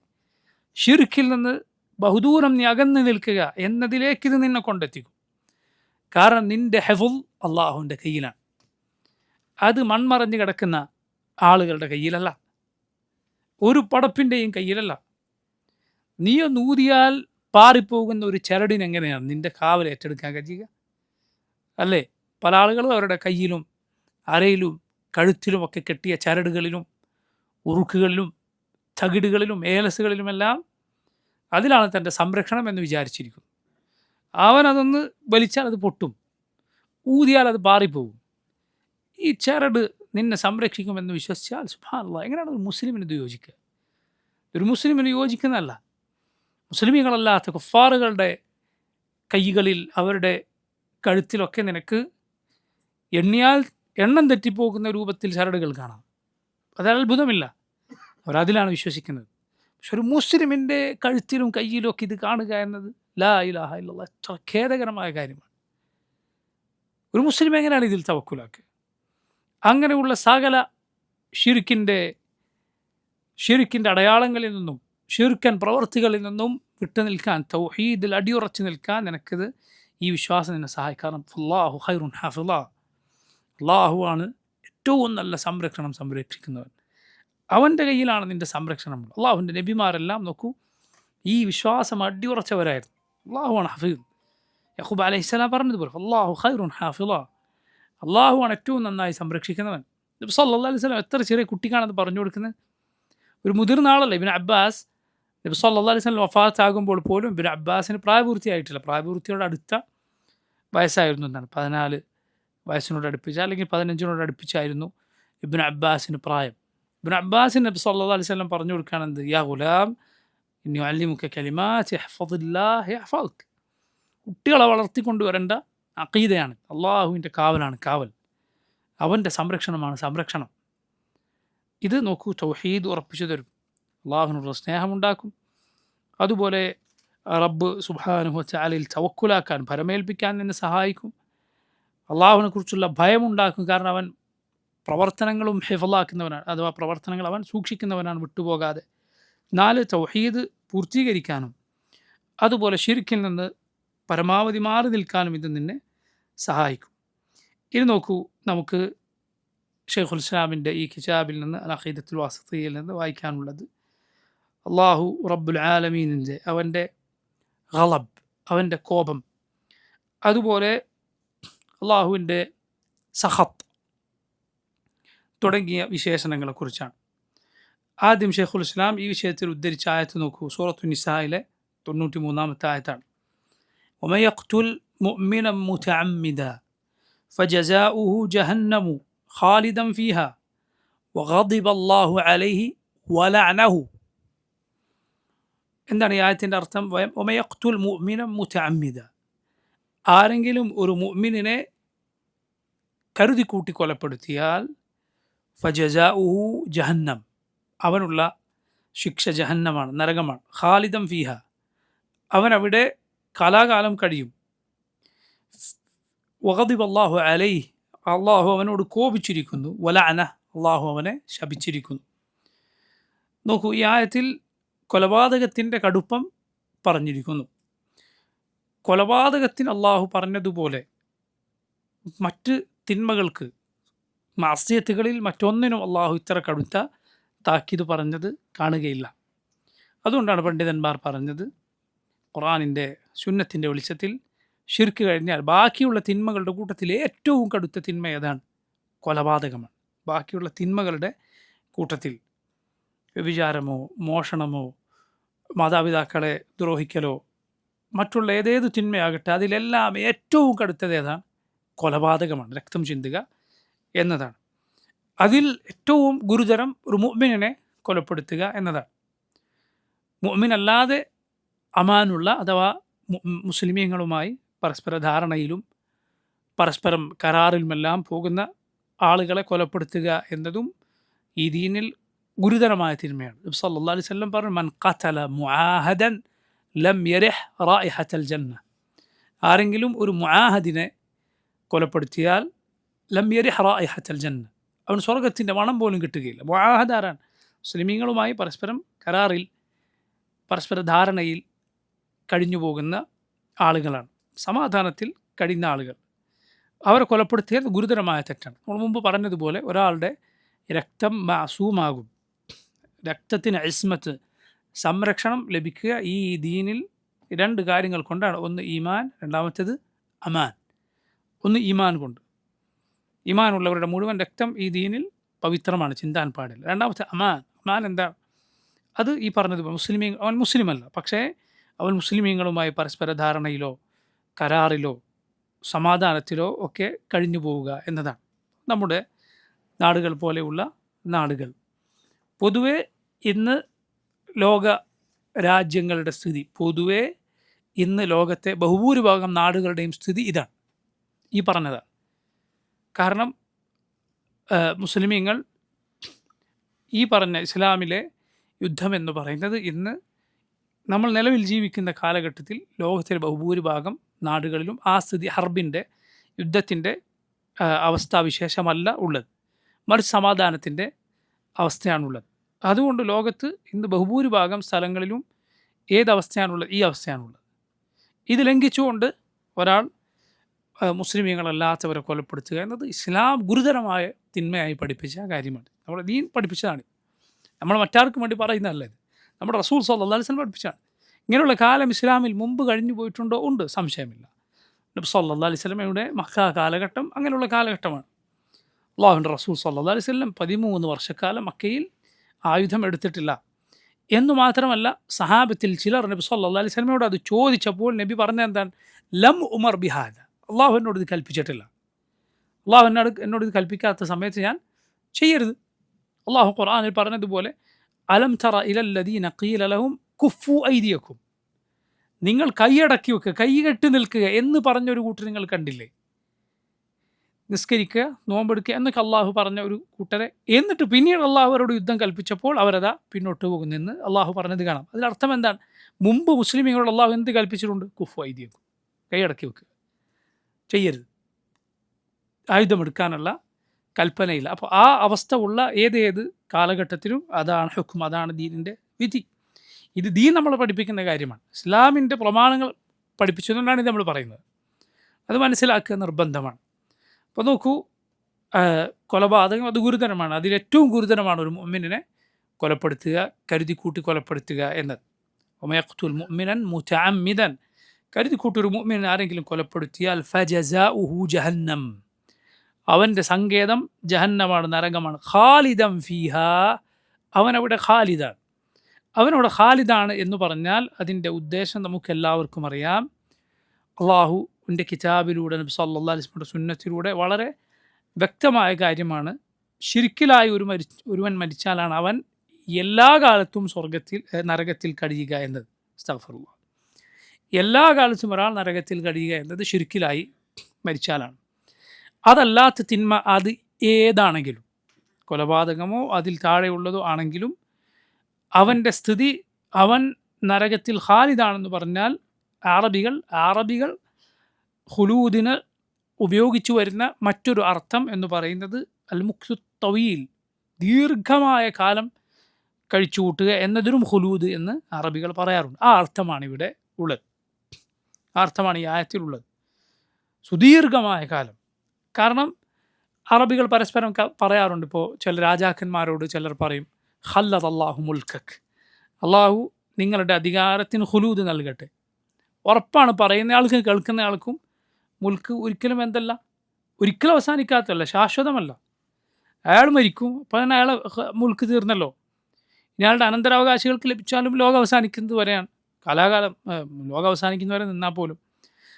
ശിർക്കിൽ നിന്ന് ബഹുദൂരം നീ അകന്നു നിൽക്കുക എന്നതിലേക്ക് ഇത് നിന്നെ കൊണ്ടെത്തിക്കും. കാരണം നിൻ്റെ ഹിഫ്ള് അള്ളാഹുവിൻ്റെ കയ്യിലാണ്. അത് മൺമറഞ്ഞ് കിടക്കുന്ന ആളുകളുടെ കയ്യിലല്ല, ഒരു പടപ്പിൻ്റെയും കയ്യിലല്ല. നീയൊന്ന് ഊതിയാൽ പാറിപ്പോകുന്ന ഒരു ചരടിനെങ്ങനെയാണ് നിൻ്റെ കാവൽ ഏറ്റെടുക്കാൻ കഴിയുക? അല്ലേ? പല ആളുകളും അവരുടെ കയ്യിലും അരയിലും കഴുത്തിലുമൊക്കെ കെട്ടിയ ചരടുകളിലും ഉറുക്കുകളിലും തകിടുകളിലും ഏലസുകളിലുമെല്ലാം അതിലാണ് തൻ്റെ സംരക്ഷണം എന്ന് വിചാരിച്ചിരിക്കുന്നു. അവനതൊന്ന് വലിച്ചാൽ അത് പൊട്ടും, ഊതിയാൽ അത് പാറിപ്പോകും. ഈ ചരട് നിന്നെ സംരക്ഷിക്കുമെന്ന് വിശ്വസിച്ചാൽ സുബ്ഹാനല്ലാഹ്, എങ്ങനെയാണ് ഒരു മുസ്ലിമിന് ഇത് യോജിക്കുക? ഒരു മുസ്ലിമിന് യോജിക്കുന്നതല്ല. മുസ്ലിമീങ്ങളല്ലാത്ത കുഫാറുകളുടെ കൈകളിൽ, അവരുടെ കഴുത്തിലൊക്കെ നിനക്ക് എണ്ണിയാൽ എണ്ണം തെറ്റിപ്പോകുന്ന രൂപത്തിൽ ചരടുകൾ കാണാം. അത് അത്ഭുതമില്ല, അവരതിലാണ് വിശ്വസിക്കുന്നത്. പക്ഷെ ഒരു മുസ്ലിമിൻ്റെ കഴുത്തിലും കയ്യിലും ഒക്കെ ഇത് കാണുക എന്നത് ലാ ഇലാഹ ഇല്ലല്ലാഹ്, എത്ര ഖേദകരമായ കാര്യമാണ്. ഒരു മുസ്ലിം എങ്ങനെയാണ് ഇതിൽ തവക്കുലാക്കുക? അങ്ങനെയുള്ള സകല ഷിർക്കിൻ്റെ അടയാളങ്ങളിൽ നിന്നും ഷിർക്കൻ പ്രവർത്തികളിൽ നിന്നും വിട്ടു നിൽക്കാൻ, തൗഹീദിൽ അടിയുറച്ച് നിൽക്കാൻ നിനക്കിത് ഈ വിശ്വാസം നിന്നെ സഹായിക്കണം. അല്ലാഹു ഖൈറുൻ ഹാഫിള, അള്ളാഹുവാണ് ഏറ്റവും നല്ല സംരക്ഷിക്കുന്നവൻ. അവൻ്റെ കയ്യിലാണ് നിൻ്റെ സംരക്ഷണം. അള്ളാഹുവിൻ്റെ നബിമാരെല്ലാം നോക്കൂ, ഈ വിശ്വാസം അടിയുറച്ചവരായിരുന്നു. അള്ളാഹുവാണ് ഹഫീദ്. യഖൂബ് അലൈഹിസ്സലാം പറഞ്ഞതുപോലെ അല്ലാഹു ഖൈറുൻ ഹാഫിള, അള്ളാഹുവാണ് ഏറ്റവും നന്നായി സംരക്ഷിക്കുന്നവൻ. നബി സല്ലല്ലാഹു അലൈഹി വസല്ലം എത്ര ചെറിയ കുട്ടിക്കാണത് പറഞ്ഞു കൊടുക്കുന്നത്? ഒരു മുതിർന്ന ആളല്ല ഇബ്നു അബ്ബാസ്. നബി സല്ലല്ലാഹു അലൈഹി വസല്ലം വഫാത്താകുമ്പോൾ പോലും ഇബ്നു അബ്ബാസിന് പ്രായപൂർത്തിയായിട്ടില്ല. പ്രായപൂർത്തിയോട് അടുത്ത വയസ്സായിരുന്നു എന്നാണ്. 14 വയസ്സിനോട് അടുപ്പിച്ച്, അല്ലെങ്കിൽ 15നോട് അടുപ്പിച്ചായിരുന്നു ഇബ്നു അബ്ബാസിന് പ്രായം. ഇബ്നു അബ്ബാസിന് നബി സല്ലല്ലാഹു അലൈഹി വസല്ലം പറഞ്ഞു കൊടുക്കുകയാണെന്ത്? യാ ഗുലാം ഇന്നി ഉഅല്ലിമുക കലിമാത്ത് ഇഹ്ഫദില്ലാഹ് യഹ്ഫദ്ക. കുട്ടികളെ വളർത്തിക്കൊണ്ടുവരേണ്ട അഖീദയാണ്. അള്ളാഹുവിൻ്റെ കാവലാണ് കാവൽ, അവൻ്റെ സംരക്ഷണമാണ് സംരക്ഷണം. ഇത് നോക്കൂ, തൗഹീദ് ഉറപ്പിച്ചു തരും, അള്ളാഹുവിനുള്ള സ്നേഹമുണ്ടാക്കും. അതുപോലെ റബ്ബ് സുബ്ഹാനഹു വ തആലയിൽ തവക്കുലാക്കാൻ, ഭരമേൽപ്പിക്കാൻ നിന്നെ സഹായിക്കും. അള്ളാഹുവിനെക്കുറിച്ചുള്ള ഭയമുണ്ടാക്കും. കാരണം അവൻ പ്രവർത്തനങ്ങളും ഹിഫ്ളാക്കുന്നവനാണ്, അഥവാ പ്രവർത്തനങ്ങൾ അവൻ സൂക്ഷിക്കുന്നവനാണ് വിട്ടുപോകാതെ. 4, തൗഹീദ് പൂർത്തീകരിക്കാനും അതുപോലെ ശിർക്കിൽ നിന്ന് പരമാവധി മാറി നിൽക്കാനും ഇത് നിന്നെ സഹായിക്കും. ഇനി നോക്കൂ, നമുക്ക് ഷെയ്ഖുൽ ഇസ്ലാമിൻ്റെ ഈ കിതാബിൽ നിന്ന് അൽ അഖീദത്തുൽ വാസിത്തിയയിൽ നിന്ന് വായിക്കാനുള്ളത് അള്ളാഹു റബ്ബുൽ ആലമീനിൻ്റെ അവൻ്റെ ഗളബ്, അവൻ്റെ കോപം, അതുപോലെ അള്ളാഹുവിൻ്റെ സഖത്ത് തുടങ്ങിയ വിശേഷണങ്ങളെക്കുറിച്ചാണ്. ആദ്യം ഷെയ്ഖുൽ ഇസ്ലാം ഈ വിഷയത്തിൽ ഉദ്ധരിച്ച ആയത്ത് നോക്കൂ. സൂറത്തു നിസായിലെ 93-ാമത്തെ ആയത്താണ്. വമൻ യഖ്തുൽ മുഅ്മിനൻ മുതഅമ്മിദൻ ഫജസാഉഹു ജഹന്നമു ഖാലിദൻ ഫീഹാ വഗദിബ അല്ലാഹു അലൈഹി വലഅനഹു. എന്താണ് ഈ ആയത്തിൻ്റെ അർത്ഥം? വമൻ യഖ്തുൽ മുഅ്മിനൻ മുതഅമ്മിദൻ, ആരെങ്കിലും ഒരു മുഅ്മിനിനെ കരുതി കൂട്ടി കൊലപ്പെടുത്തിയാൽ ഫജസാഉഹു ജഹന്നം, അവനുള്ള ശിക്ഷ ജഹന്നമാണ്, നരകമാണ്. ഖാലിദൻ ഫീഹ, അവൻ അവിടെ കാലാകാലം കഴിയും. വഗദിബ അല്ലാഹു അലൈഹി, അള്ളാഹു അവനോട് കോപിച്ചിരിക്കുന്നു. വലഅന, അള്ളാഹു അവനെ ശപിച്ചിരിക്കുന്നു. നോക്കൂ, ഈ ആയത്തിൽ കൊലപാതകത്തിൻ്റെ കടുപ്പം പറഞ്ഞിരിക്കുന്നു. കൊലപാതകത്തിന് അള്ളാഹു പറഞ്ഞതുപോലെ മറ്റ് തിന്മകൾക്ക്, മാസ്യത്തുകളിൽ മറ്റൊന്നിനും അള്ളാഹു ഇത്ര കടുത്ത താക്കീത് പറഞ്ഞത് കാണുകയില്ല. അതുകൊണ്ടാണ് പണ്ഡിതന്മാർ പറഞ്ഞത്, ഖുർആനിൻ്റെ സുന്നത്തിൻ്റെ വെളിച്ചത്തിൽ ശിർക്ക് കഴിഞ്ഞാൽ ബാക്കിയുള്ള തിന്മകളുടെ കൂട്ടത്തിൽ ഏറ്റവും കടുത്ത തിന്മ ഏതാണ്? കൊലപാതകമാണ്. ബാക്കിയുള്ള തിന്മകളുടെ കൂട്ടത്തിൽ വ്യഭിചാരമോ മോഷണമോ മാതാപിതാക്കളെ ദ്രോഹിക്കലോ മറ്റുള്ള ഏതേത് തിന്മയാകട്ടെ, അതിലെല്ലാം ഏറ്റവും കടുത്തത് ഏതാണ്? കൊലപാതകമാണ്, രക്തം ചിന്തുക എന്നതാണ്. അതിൽ ഏറ്റവും ഗുരുതരം ഒരു മുഅ്മിനെ കൊലപ്പെടുത്തുക എന്നതാണ്. മുഅ്മിൻ അല്ലാതെ അമാനുള്ള അഥവാ മുസ്ലിമീങ്ങളുമായി പരസ്പര ധാരണയിലും പരസ്പരം കരാറിലുമെല്ലാം പോകുന്ന ആളുകളെ കൊലപ്പെടുത്തുക എന്നതും ഈ ദീനിൽ ഗുരുതരമായ തിന്മയാണ്. നബി സല്ലല്ലാഹു അലൈഹി വസല്ലം പറഞ്ഞു, മൻ ഖതല മുആഹദൻ ലം യരിഹ് റായിഹത്തൽ ജന്ന, ആരെങ്കിലും ഒരു മുആഹദിനെ കൊലപ്പെടുത്തിയാൽ ലം യരിഹ് റായിഹത്തൽ ജന്ന, അവൻ സ്വർഗത്തിൻ്റെ മണം പോലും കിട്ടുകയില്ല. മുആഹദ് ആരാണ്? മുസ്ലിമീങ്ങളുമായി പരസ്പരം കരാറിൽ പരസ്പര ധാരണയിൽ കഴിഞ്ഞു പോകുന്ന ആളുകളാണ്, സമാധാനത്തിൽ കഴിയുന്ന ആളുകൾ. അവരെ കൊലപ്പെടുത്തിയാൽ ഗുരുതരമായ തെറ്റാണ്. നമ്മൾ മുമ്പ് പറഞ്ഞതുപോലെ ഒരാളുടെ രക്തം മാസൂമാകും. രക്തത്തിന് ഇസ്മത്ത്, സംരക്ഷണം ലഭിക്കുക ഈ ദീനിൽ രണ്ട് കാര്യങ്ങൾ കൊണ്ടാണ്. ഒന്ന് ഈമാൻ, രണ്ടാമത്തേത് അമാൻ. ഒന്ന് ഈമാൻ കൊണ്ട്, ഈമാനുള്ളവരുടെ മുഴുവൻ രക്തം ഈ ദീനിൽ പവിത്രമാണ്, ചിന്താൻ പാടില്ല. രണ്ടാമത്തെ അമാൻ. അമാൻ എന്താണ്? അത് ഈ പറഞ്ഞത് അവൻ മുസ്ലിമല്ല, പക്ഷേ അവൻ മുസ്ലിമീങ്ങളുമായി പരസ്പര ധാരണയിലോ കരാറിലോ സമാധാനത്തിലോ ഒക്കെ കഴിഞ്ഞു പോവുക എന്നതാണ്. നമ്മുടെ നാടുകൾ പോലെയുള്ള നാടുകൾ പൊതുവെ ഇന്ന് ലോക രാജ്യങ്ങളുടെ സ്ഥിതി, പൊതുവെ ഇന്ന് ലോകത്തെ ബഹുഭൂരിഭാഗം നാടുകളുടെയും സ്ഥിതി ഇതാണ്, ഈ പറഞ്ഞതാണ്. കാരണം മുസ്ലിമീങ്ങൾ ഈ പറഞ്ഞ ഇസ്ലാമിലെ യുദ്ധം എന്ന് പറയുന്നത് ഇന്ന് നമ്മൾ നിലവിൽ ജീവിക്കുന്ന കാലഘട്ടത്തിൽ ലോകത്തിലെ ബഹുഭൂരിഭാഗം നാടുകളിലും ആ സ്ഥിതി, ഹർബിൻ്റെ, യുദ്ധത്തിൻ്റെ അവസ്ഥാവിശേഷമല്ല ഉള്ളത്, മറിച്ച് സമാധാനത്തിൻ്റെ അവസ്ഥയാണുള്ളത്. അതുകൊണ്ട് ലോകത്ത് ഇന്ന് ബഹുഭൂരിഭാഗം സ്ഥലങ്ങളിലും ഏതവസ്ഥയാണുള്ളത്? ഈ അവസ്ഥയാണുള്ളത്. ഇത് ലംഘിച്ചുകൊണ്ട് ഒരാൾ മുസ്ലിമീങ്ങളല്ലാത്തവരെ കൊലപ്പെടുത്തുക എന്നത് ഇസ്ലാം ഗുരുതരമായ തിന്മയായി പഠിപ്പിച്ച കാര്യമാണ്. നമ്മുടെ ദീൻ പഠിപ്പിച്ചതാണ്, നമ്മൾ മറ്റാർക്കും വേണ്ടി പറയുന്നതല്ല. ഇത് നമ്മുടെ റസൂൽ സല്ലല്ലാഹു അലൈഹി വസല്ലം പഠിപ്പിച്ചാണ്. ഇങ്ങനെയുള്ള കാലം ഇസ്ലാമിൽ മുമ്പ് കഴിഞ്ഞു പോയിട്ടുണ്ടോ? ഉണ്ട്, സംശയമില്ല. നബി സല്ലല്ലാഹു അലൈഹി വസല്ലമയുടെ മക്ക കാലഘട്ടം അങ്ങനെയുള്ള കാലഘട്ടമാണ്. അല്ലാഹുവിൻ്റെ റസൂൽ സല്ലല്ലാഹു അലൈഹി വസല്ലം 13 വർഷക്കാലം മക്കയിൽ ആയുധം എടുത്തിട്ടില്ല. എന്നു മാത്രമല്ല, സഹാബത്തിൽ ചിലർ നബി സല്ലല്ലാഹു അലൈഹി വസല്ലമയോട് അത് ചോദിച്ചപ്പോൾ നബി പറഞ്ഞത് എന്താണ്? ലം ഉമർ ബിഹാദ, അള്ളാഹു എന്നോട് ഇത് കൽപ്പിച്ചിട്ടില്ല. അള്ളാഹു എന്നോട് ഇത് കൽപ്പിക്കാത്ത സമയത്ത് ഞാൻ ചെയ്യരുത്. അള്ളാഹു ഖുർആനിൽ പറഞ്ഞതുപോലെ, അലം തറ ഇലല്ലദീന ഖീല ലഹും കുഫു ഐദിയക്കും, നിങ്ങൾ കൈയടക്കി വെക്കുക, കൈകെട്ടി നിൽക്കുക എന്ന് പറഞ്ഞൊരു കൂട്ടർ നിങ്ങൾ കണ്ടില്ലേ? നിസ്കരിക്കുക, നോമ്പെടുക്കുക എന്നൊക്കെ അള്ളാഹു പറഞ്ഞ ഒരു കൂട്ടരെ, എന്നിട്ട് പിന്നീട് അള്ളാഹു അവരോട് യുദ്ധം കൽപ്പിച്ചപ്പോൾ അവരതാ പിന്നോട്ട് പോകുന്നെന്ന് അള്ളാഹു പറഞ്ഞത് കാണാം. അതിലർത്ഥം എന്താണ്? മുമ്പ് മുസ്ലിമീങ്ങളോട് അള്ളാഹു എന്ത് കൽപ്പിച്ചിട്ടുണ്ട്? കുഫു ഐദിയക്കും, കൈയടക്കി വെക്കുക, ചെയ്യരുത്, ആയുധമെടുക്കാനുള്ള കൽപ്പനയില്ല. അപ്പോൾ ആ അവസ്ഥ ഉള്ള ഏതേത് കാലഘട്ടത്തിലും അതാണ് ഹുക്ം, അതാണ് ദീനിൻ്റെ വിധി. ഇത് ദീൻ നമ്മളെ പഠിപ്പിക്കുന്ന കാര്യമാണ്. ഇസ്ലാമിൻ്റെ പ്രമാണങ്ങൾ പഠിപ്പിച്ചതുകൊണ്ടാണ് ഇത് നമ്മൾ പറയുന്നത്. അത് മനസ്സിലാക്കുക നിർബന്ധമാണ്. അപ്പോൾ നോക്കൂ, കൊലപാതകം അത് ഗുരുതരമാണ്. അതിലേറ്റവും ഗുരുതരമാണ് ഒരു മുഅ്മിനിനെ കൊലപ്പെടുത്തുക, കരുതിക്കൂട്ടി കൊലപ്പെടുത്തുക എന്നത്. വമയഖ്തുൽ മുഅ്മിനൻ മുതഅമ്മിദൻ, കരുതിക്കൂട്ടി ഒരു മുഅ്മിനെ ആരെങ്കിലും കൊലപ്പെടുത്തിയാൽ ഫജസാഉഹു ജഹന്നം, അവൻ്റെ സങ്കേതം ജഹന്നമാണ്, നരകമാണ്. ഖാലിദൻ ഫീഹാ, അവനവിടെ ഖാലിദാണ്. അവനവിടെ ഖാലിദാണ് എന്ന് പറഞ്ഞാൽ അതിൻ്റെ ഉദ്ദേശം നമുക്കെല്ലാവർക്കും അറിയാം. അള്ളാഹുവിൻ്റെ കിതാബിലൂടെ നബി സല്ലല്ലാഹു അലൈഹി വസല്ലം സുന്നത്തിലൂടെ വളരെ വ്യക്തമായ കാര്യമാണ്. ശിർക്കിലായി ഒരുവൻ മരിച്ചാലാണ് അവൻ എല്ലാ കാലത്തും നരകത്തിൽ കഴിയുക എന്നത്. അസ്തഗ്ഫിറുല്ലാഹ്. എല്ലാ കാലത്തും ഒരാൾ നരകത്തിൽ കഴിയുക എന്നത് ശിർക്കിലായി മരിച്ചാലാണ്. അതല്ലാത്ത തിന്മ അത് ഏതാണെങ്കിലും, കൊലപാതകമോ അതിൽ താഴെയുള്ളതോ ആണെങ്കിലും അവൻ്റെ സ്ഥിതി, അവൻ നരകത്തിൽ ഖാലിദാണെന്ന് പറഞ്ഞാൽ അറബികൾ ഖുലൂദിന് ഉപയോഗിച്ചു വരുന്ന മറ്റൊരു അർത്ഥം എന്ന് പറയുന്നത് അൽ മുക്സു തവീൽ, ദീർഘമായ കാലം കഴിച്ചു കൂട്ടുക എന്നതിനും ഖുലൂദ് എന്ന് അറബികൾ പറയാറുണ്ട്. ആ അർത്ഥമാണ് ഇവിടെ ഉള്ളത്. ആ അർത്ഥമാണ് ഈ ആയത്തിലുള്ളത്, സുദീർഘമായ കാലം. കാരണം അറബികൾ പരസ്പരം പറയാറുണ്ട്. ഇപ്പോൾ ചില രാജാക്കന്മാരോട് ചിലർ പറയും ഖല്ലദ അല്ലാഹു മുൽക്കക്, അള്ളാഹു നിങ്ങളുടെ അധികാരത്തിന് ഖുലൂദ് നൽകട്ടെ. ഉറപ്പാണ് പറയുന്ന ആൾക്കും കേൾക്കുന്ന ആൾക്കും മുൽക്ക് ഒരിക്കലും ഒരിക്കലും അവസാനിക്കാത്തതല്ല, ശാശ്വതമല്ല. അയാൾ മരിക്കും, അപ്പം തന്നെ അയാളെ മുൽക്ക് തീർന്നല്ലോ. ഇയാളുടെ അനന്തരാവകാശികൾക്ക് ലഭിച്ചാലും ലോകം അവസാനിക്കുന്നത് വരെയാണ്, കാലാകാലം ലോകം അവസാനിക്കുന്നവരെ നിന്നാൽ പോലും.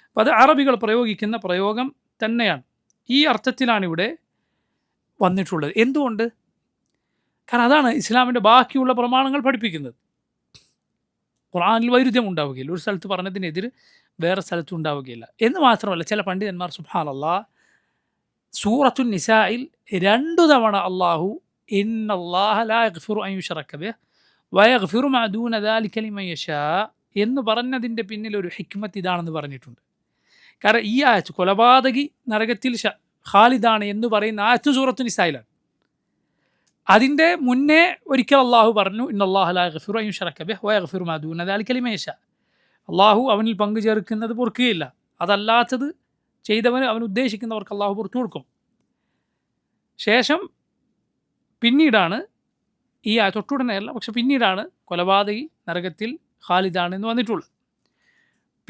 അപ്പം അത് അറബികൾ പ്രയോഗിക്കുന്ന പ്രയോഗം തന്നെയാണ്. ഈ അർത്ഥത്തിലാണ് ഇവിടെ വന്നിട്ടുള്ളത്. എന്തുകൊണ്ട്? കാരണം അതാണ് ഇസ്ലാമിൻ്റെ ബാക്കിയുള്ള പ്രമാണങ്ങൾ പഠിപ്പിക്കുന്നത്. ഖുർആനിൽ വൈരുദ്ധ്യം ഉണ്ടാവുകയില്ല, ഒരു സ്ഥലത്ത് പറഞ്ഞതിനെതിരെ വേറെ സ്ഥലത്തും ഉണ്ടാവുകയില്ല. എന്ന് മാത്രമല്ല, ചില പണ്ഡിതന്മാർ സുബ്ഹാനല്ലാഹ് സൂറത്തുൻ നിസായിൽ 2 തവണ അള്ളാഹു ഇന്നല്ലാഹ ലാ യഗ്ഫിറു അൻ യുശ്റക ബിഹി വയഗ്ഫിറു മാ ദൂന ദാലിക ലിമൻ യശാ എന്ന് പറഞ്ഞതിൻ്റെ പിന്നിൽ ഒരു ഹിക്മത്ത് ഇതാണെന്ന് പറഞ്ഞിട്ടുണ്ട്. കാരണം ഈ ആയത്ത് കൊലപാതകി നരകത്തിൽ ഖാലിദാണ് എന്ന് പറയുന്ന ആയത്ത് സൂറത്തുൻ നിസായിലാണ്. അതിൻ്റെ മുന്നേ ഒരിക്കൽ അള്ളാഹു പറഞ്ഞു ഇന്നല്ലാഹ ലാ യഗ്ഫിറു അൻ യുശ്റക ബിഹി വയഗ്ഫിറു മാ ദൂന ദാലിക ലിമൻ യശാ, അള്ളാഹു അവനിൽ പങ്കു ചേർക്കുന്നത് പൊറുക്കുകയില്ല, അതല്ലാത്തത് ചെയ്തവന് അവൻ ഉദ്ദേശിക്കുന്നവർക്ക് അള്ളാഹു പുറത്തു കൊടുക്കും. ശേഷം പിന്നീടാണ് ഈ തൊട്ടുടനെയല്ല, പക്ഷെ പിന്നീടാണ് കൊലപാതകി നരകത്തിൽ ഖാലിദാണ് എന്ന് വന്നിട്ടുള്ളത്.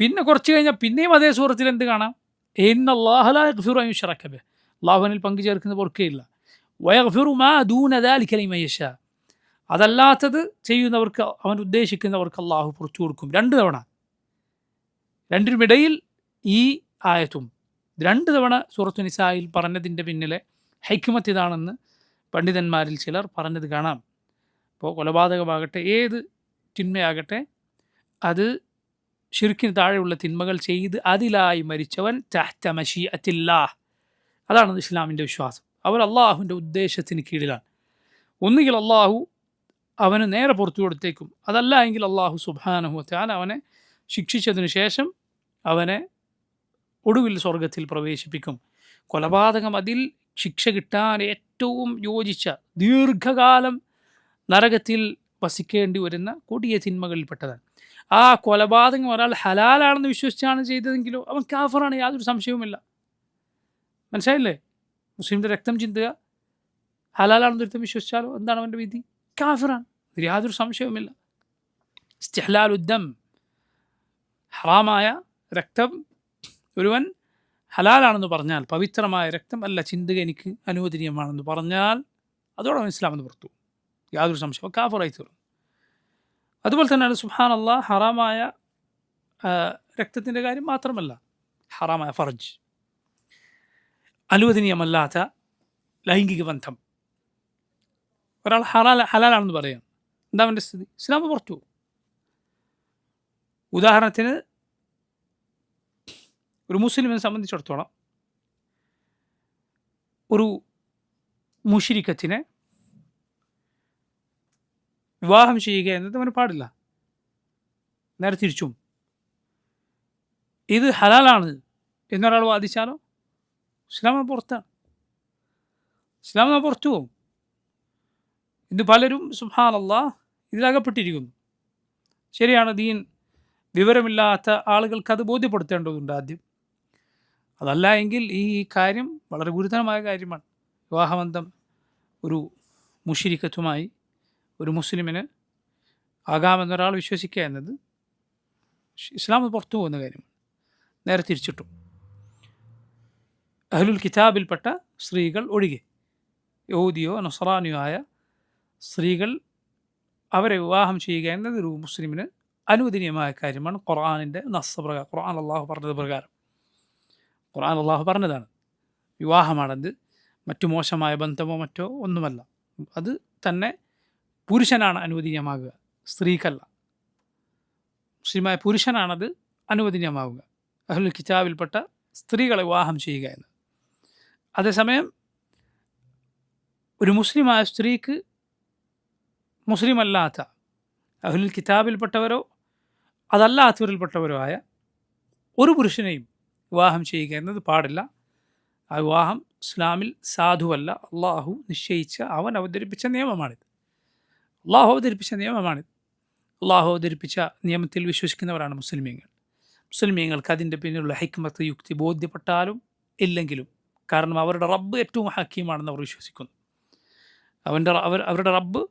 പിന്നെ കുറച്ച് കഴിഞ്ഞാൽ പിന്നെയും അതേ സൂറത്തിൽ എന്ത് കാണാം? ഇന്നല്ലാഹ ലാ യഗ്ഫിറു അൻ യുശ്റക ബിഹി, അള്ളാഹു അവനിൽ പങ്കു ചേർക്കുന്നത് പൊറുക്കുകയില്ല. വയഗ്ഫിറു മാ ദൂന ദാലിക ലിമൻ യശാ, അതല്ലാത്തത് ചെയ്യുന്നവർക്ക്, അവൻ ഉദ്ദേശിക്കുന്നവർക്ക് അള്ളാഹു പുറത്തു കൊടുക്കും. 2 തവണ. രണ്ടിനുമിടയിൽ ഈ ആയത്തും 2 തവണ സൂറത്തു നിസായിൽ പറഞ്ഞതിൻ്റെ പിന്നിലെ ഹൈക്മത്ത് ഇതാണെന്ന് പണ്ഡിതന്മാരിൽ ചിലർ പറഞ്ഞത് കാണാം. ഇപ്പോൾ കൊലപാതകമാകട്ടെ ഏത് തിന്മയാകട്ടെ അത് ശിർക്കിന് താഴെയുള്ള തിന്മകൾ ചെയ്ത് അതിലായി മരിച്ചവൻ തഹ്ത മശീഅത്തില്ലാഹ്, അതാണ് ഇസ്ലാമിൻ്റെ വിശ്വാസം. അവർ അള്ളാഹുവിൻ്റെ ഉദ്ദേശത്തിന് കീഴിലാണ്. ഒന്നുകിൽ അള്ളാഹു അവന് നേരെ പുറത്തു കൊടുത്തേക്കും, അതല്ല എങ്കിൽ അള്ളാഹു സുബ്ഹാനഹു വതആല അവനെ ശിക്ഷിച്ചതിനു ശേഷം അവനെ ഒടുവിൽ സ്വർഗത്തിൽ പ്രവേശിപ്പിക്കും. കൊലപാതകം അതിൽ ശിക്ഷ കിട്ടാൻ ഏറ്റവും യോജിച്ച, ദീർഘകാലം നരകത്തിൽ വസിക്കേണ്ടി വരുന്ന കൊടിയ തിന്മകളിൽപ്പെട്ടതാണ്. ആ കൊലപാതകം ഒരാൾ ഹലാലാണെന്ന് വിശ്വസിച്ചാണ് ചെയ്തതെങ്കിലോ അവൻ കാഫറാണ്, യാതൊരു സംശയവുമില്ല. മനസ്സിലായില്ലേ? മുസ്ലിമിൻ്റെ രക്തം ചിന്തുക ഹലാലാണെന്ന് ഒരുത്തം വിശ്വസിച്ചാലോ എന്താണ് അവൻ്റെ വിധി? കാഫിറാണ്, ഇതിൽ യാതൊരു സംശയവുമില്ല. ഇസ്തിഹ്ലാലുദ്ദം, ഹറാമായ രക്തം ഒരുവൻ ഹലാലാണെന്ന് പറഞ്ഞാൽ, പവിത്രമായ രക്തം അല്ല ചിന്തുക എനിക്ക് അനുവദനീയമാണെന്ന് പറഞ്ഞാൽ അതോടൊപ്പം ഇസ്ലാമെന്ന് പുറത്തു, യാതൊരു സംശയവും കാഫിറായി തീർന്നു. അതുപോലെ തന്നെയാണ് സുബ്ഹാനല്ലാഹ് ഹറാമായ രക്തത്തിൻ്റെ കാര്യം മാത്രമല്ല, ഹറാമായ ഫർജ്, അനുവദനീയമല്ലാത്ത ലൈംഗിക ബന്ധം, ഒരാൾ ഹലാലാണെന്ന് പറയാം, എന്താ അവൻ്റെ സ്ഥിതി? ഇസ്ലാം പുറത്തു. ഉദാഹരണത്തിന് ഒരു മുസ്ലിമിനെ സംബന്ധിച്ചിടത്തോളം ഒരു മുശ്രിക്കത്തിനെ വിവാഹം ചെയ്യുക എന്നത് അവന് പാടില്ല. നേരെ തിരിച്ചും ഇത് ഹലാലാണ് എന്നൊരാൾ വാദിച്ചാലോ ഇസ്ലാം പുറത്താണ്, ഇസ്ലാം പുറത്തു പോകും. ഇന്ന് പലരും സുബ്ഹാനല്ലാഹ് ഇതിലകപ്പെട്ടിരിക്കുന്നു. ശരിയാണ്, ദീൻ വിവരമില്ലാത്ത ആളുകൾക്ക് അത് ബോധ്യപ്പെടുത്തേണ്ടതുണ്ട് ആദ്യം. അതല്ല എങ്കിൽ ഈ കാര്യം വളരെ ഗുരുതരമായ കാര്യമാണ്. വിവാഹബന്ധം ഒരു മുശ്രിക്കത്തുമായി ഒരു മുസ്ലിമിന് ആകാമെന്നൊരാൾ വിശ്വസിക്കുക എന്നത് ഇസ്ലാം പുറത്തു പോകുന്ന കാര്യമാണ്. നേരെ തിരിച്ചിട്ടും അഹ്ലുൽ കിതാബിൽപ്പെട്ട സ്ത്രീകൾ ഒഴികെ യഹൂദിയോ നസ്രാനിയോ ആയ സ്ത്രീകൾ അവരെ വിവാഹം ചെയ്യുക എന്നത് ഒരു മുസ്ലിമിന് അനുവദനീയമായ കാര്യമാണ്. ഖുർആനിൻ്റെ നസ്സ് പ്രകാരം, ഖുർആൻ അള്ളാഹു പറഞ്ഞത് പ്രകാരം, ഖുർആൻ അള്ളാഹു പറഞ്ഞതാണ്. വിവാഹമാണത് മറ്റു മോശമായ ബന്ധമോ മറ്റോ ഒന്നുമല്ല. അത് തന്നെ പുരുഷനാണ് അനുവദനീയമാകുക, സ്ത്രീക്കല്ല. മുസ്ലിമായ പുരുഷനാണത് അനുവദനീയമാവുക, അഹ്ലുൽ കിതാബിൽപ്പെട്ട സ്ത്രീകളെ വിവാഹം ചെയ്യുക എന്ന്. അതേസമയം ഒരു മുസ്ലിമായ സ്ത്രീക്ക് മുസ്ലിമല്ലാത്ത അഹ്ലുൽ കിതാബിൽപ്പെട്ടവരോ അതല്ലാത്തവരിൽപ്പെട്ടവരോ ആയ ഒരു പുരുഷനെയും വിവാഹം ചെയ്യുക എന്നത് പാടില്ല. ആ വിവാഹം ഇസ്ലാമിൽ സാധുവല്ല. അള്ളാഹു നിശ്ചയിച്ച, അവൻ അവതരിപ്പിച്ച നിയമമാണിത്. അള്ളാഹു അവതരിപ്പിച്ച നിയമത്തിൽ വിശ്വസിക്കുന്നവരാണ് മുസ്ലിമീങ്ങൾ. മുസ്ലിമീങ്ങൾക്ക് അതിൻ്റെ പിന്നിലുള്ള ഹിക്മത്ത്, യുക്തി ബോധ്യപ്പെട്ടാലും ഇല്ലെങ്കിലും, കാരണം അവരുടെ റബ്ബ് ഏറ്റവും ഹക്കീമാണെന്ന് അവർ വിശ്വസിക്കുന്നു. അവരുടെ റബ്ബ്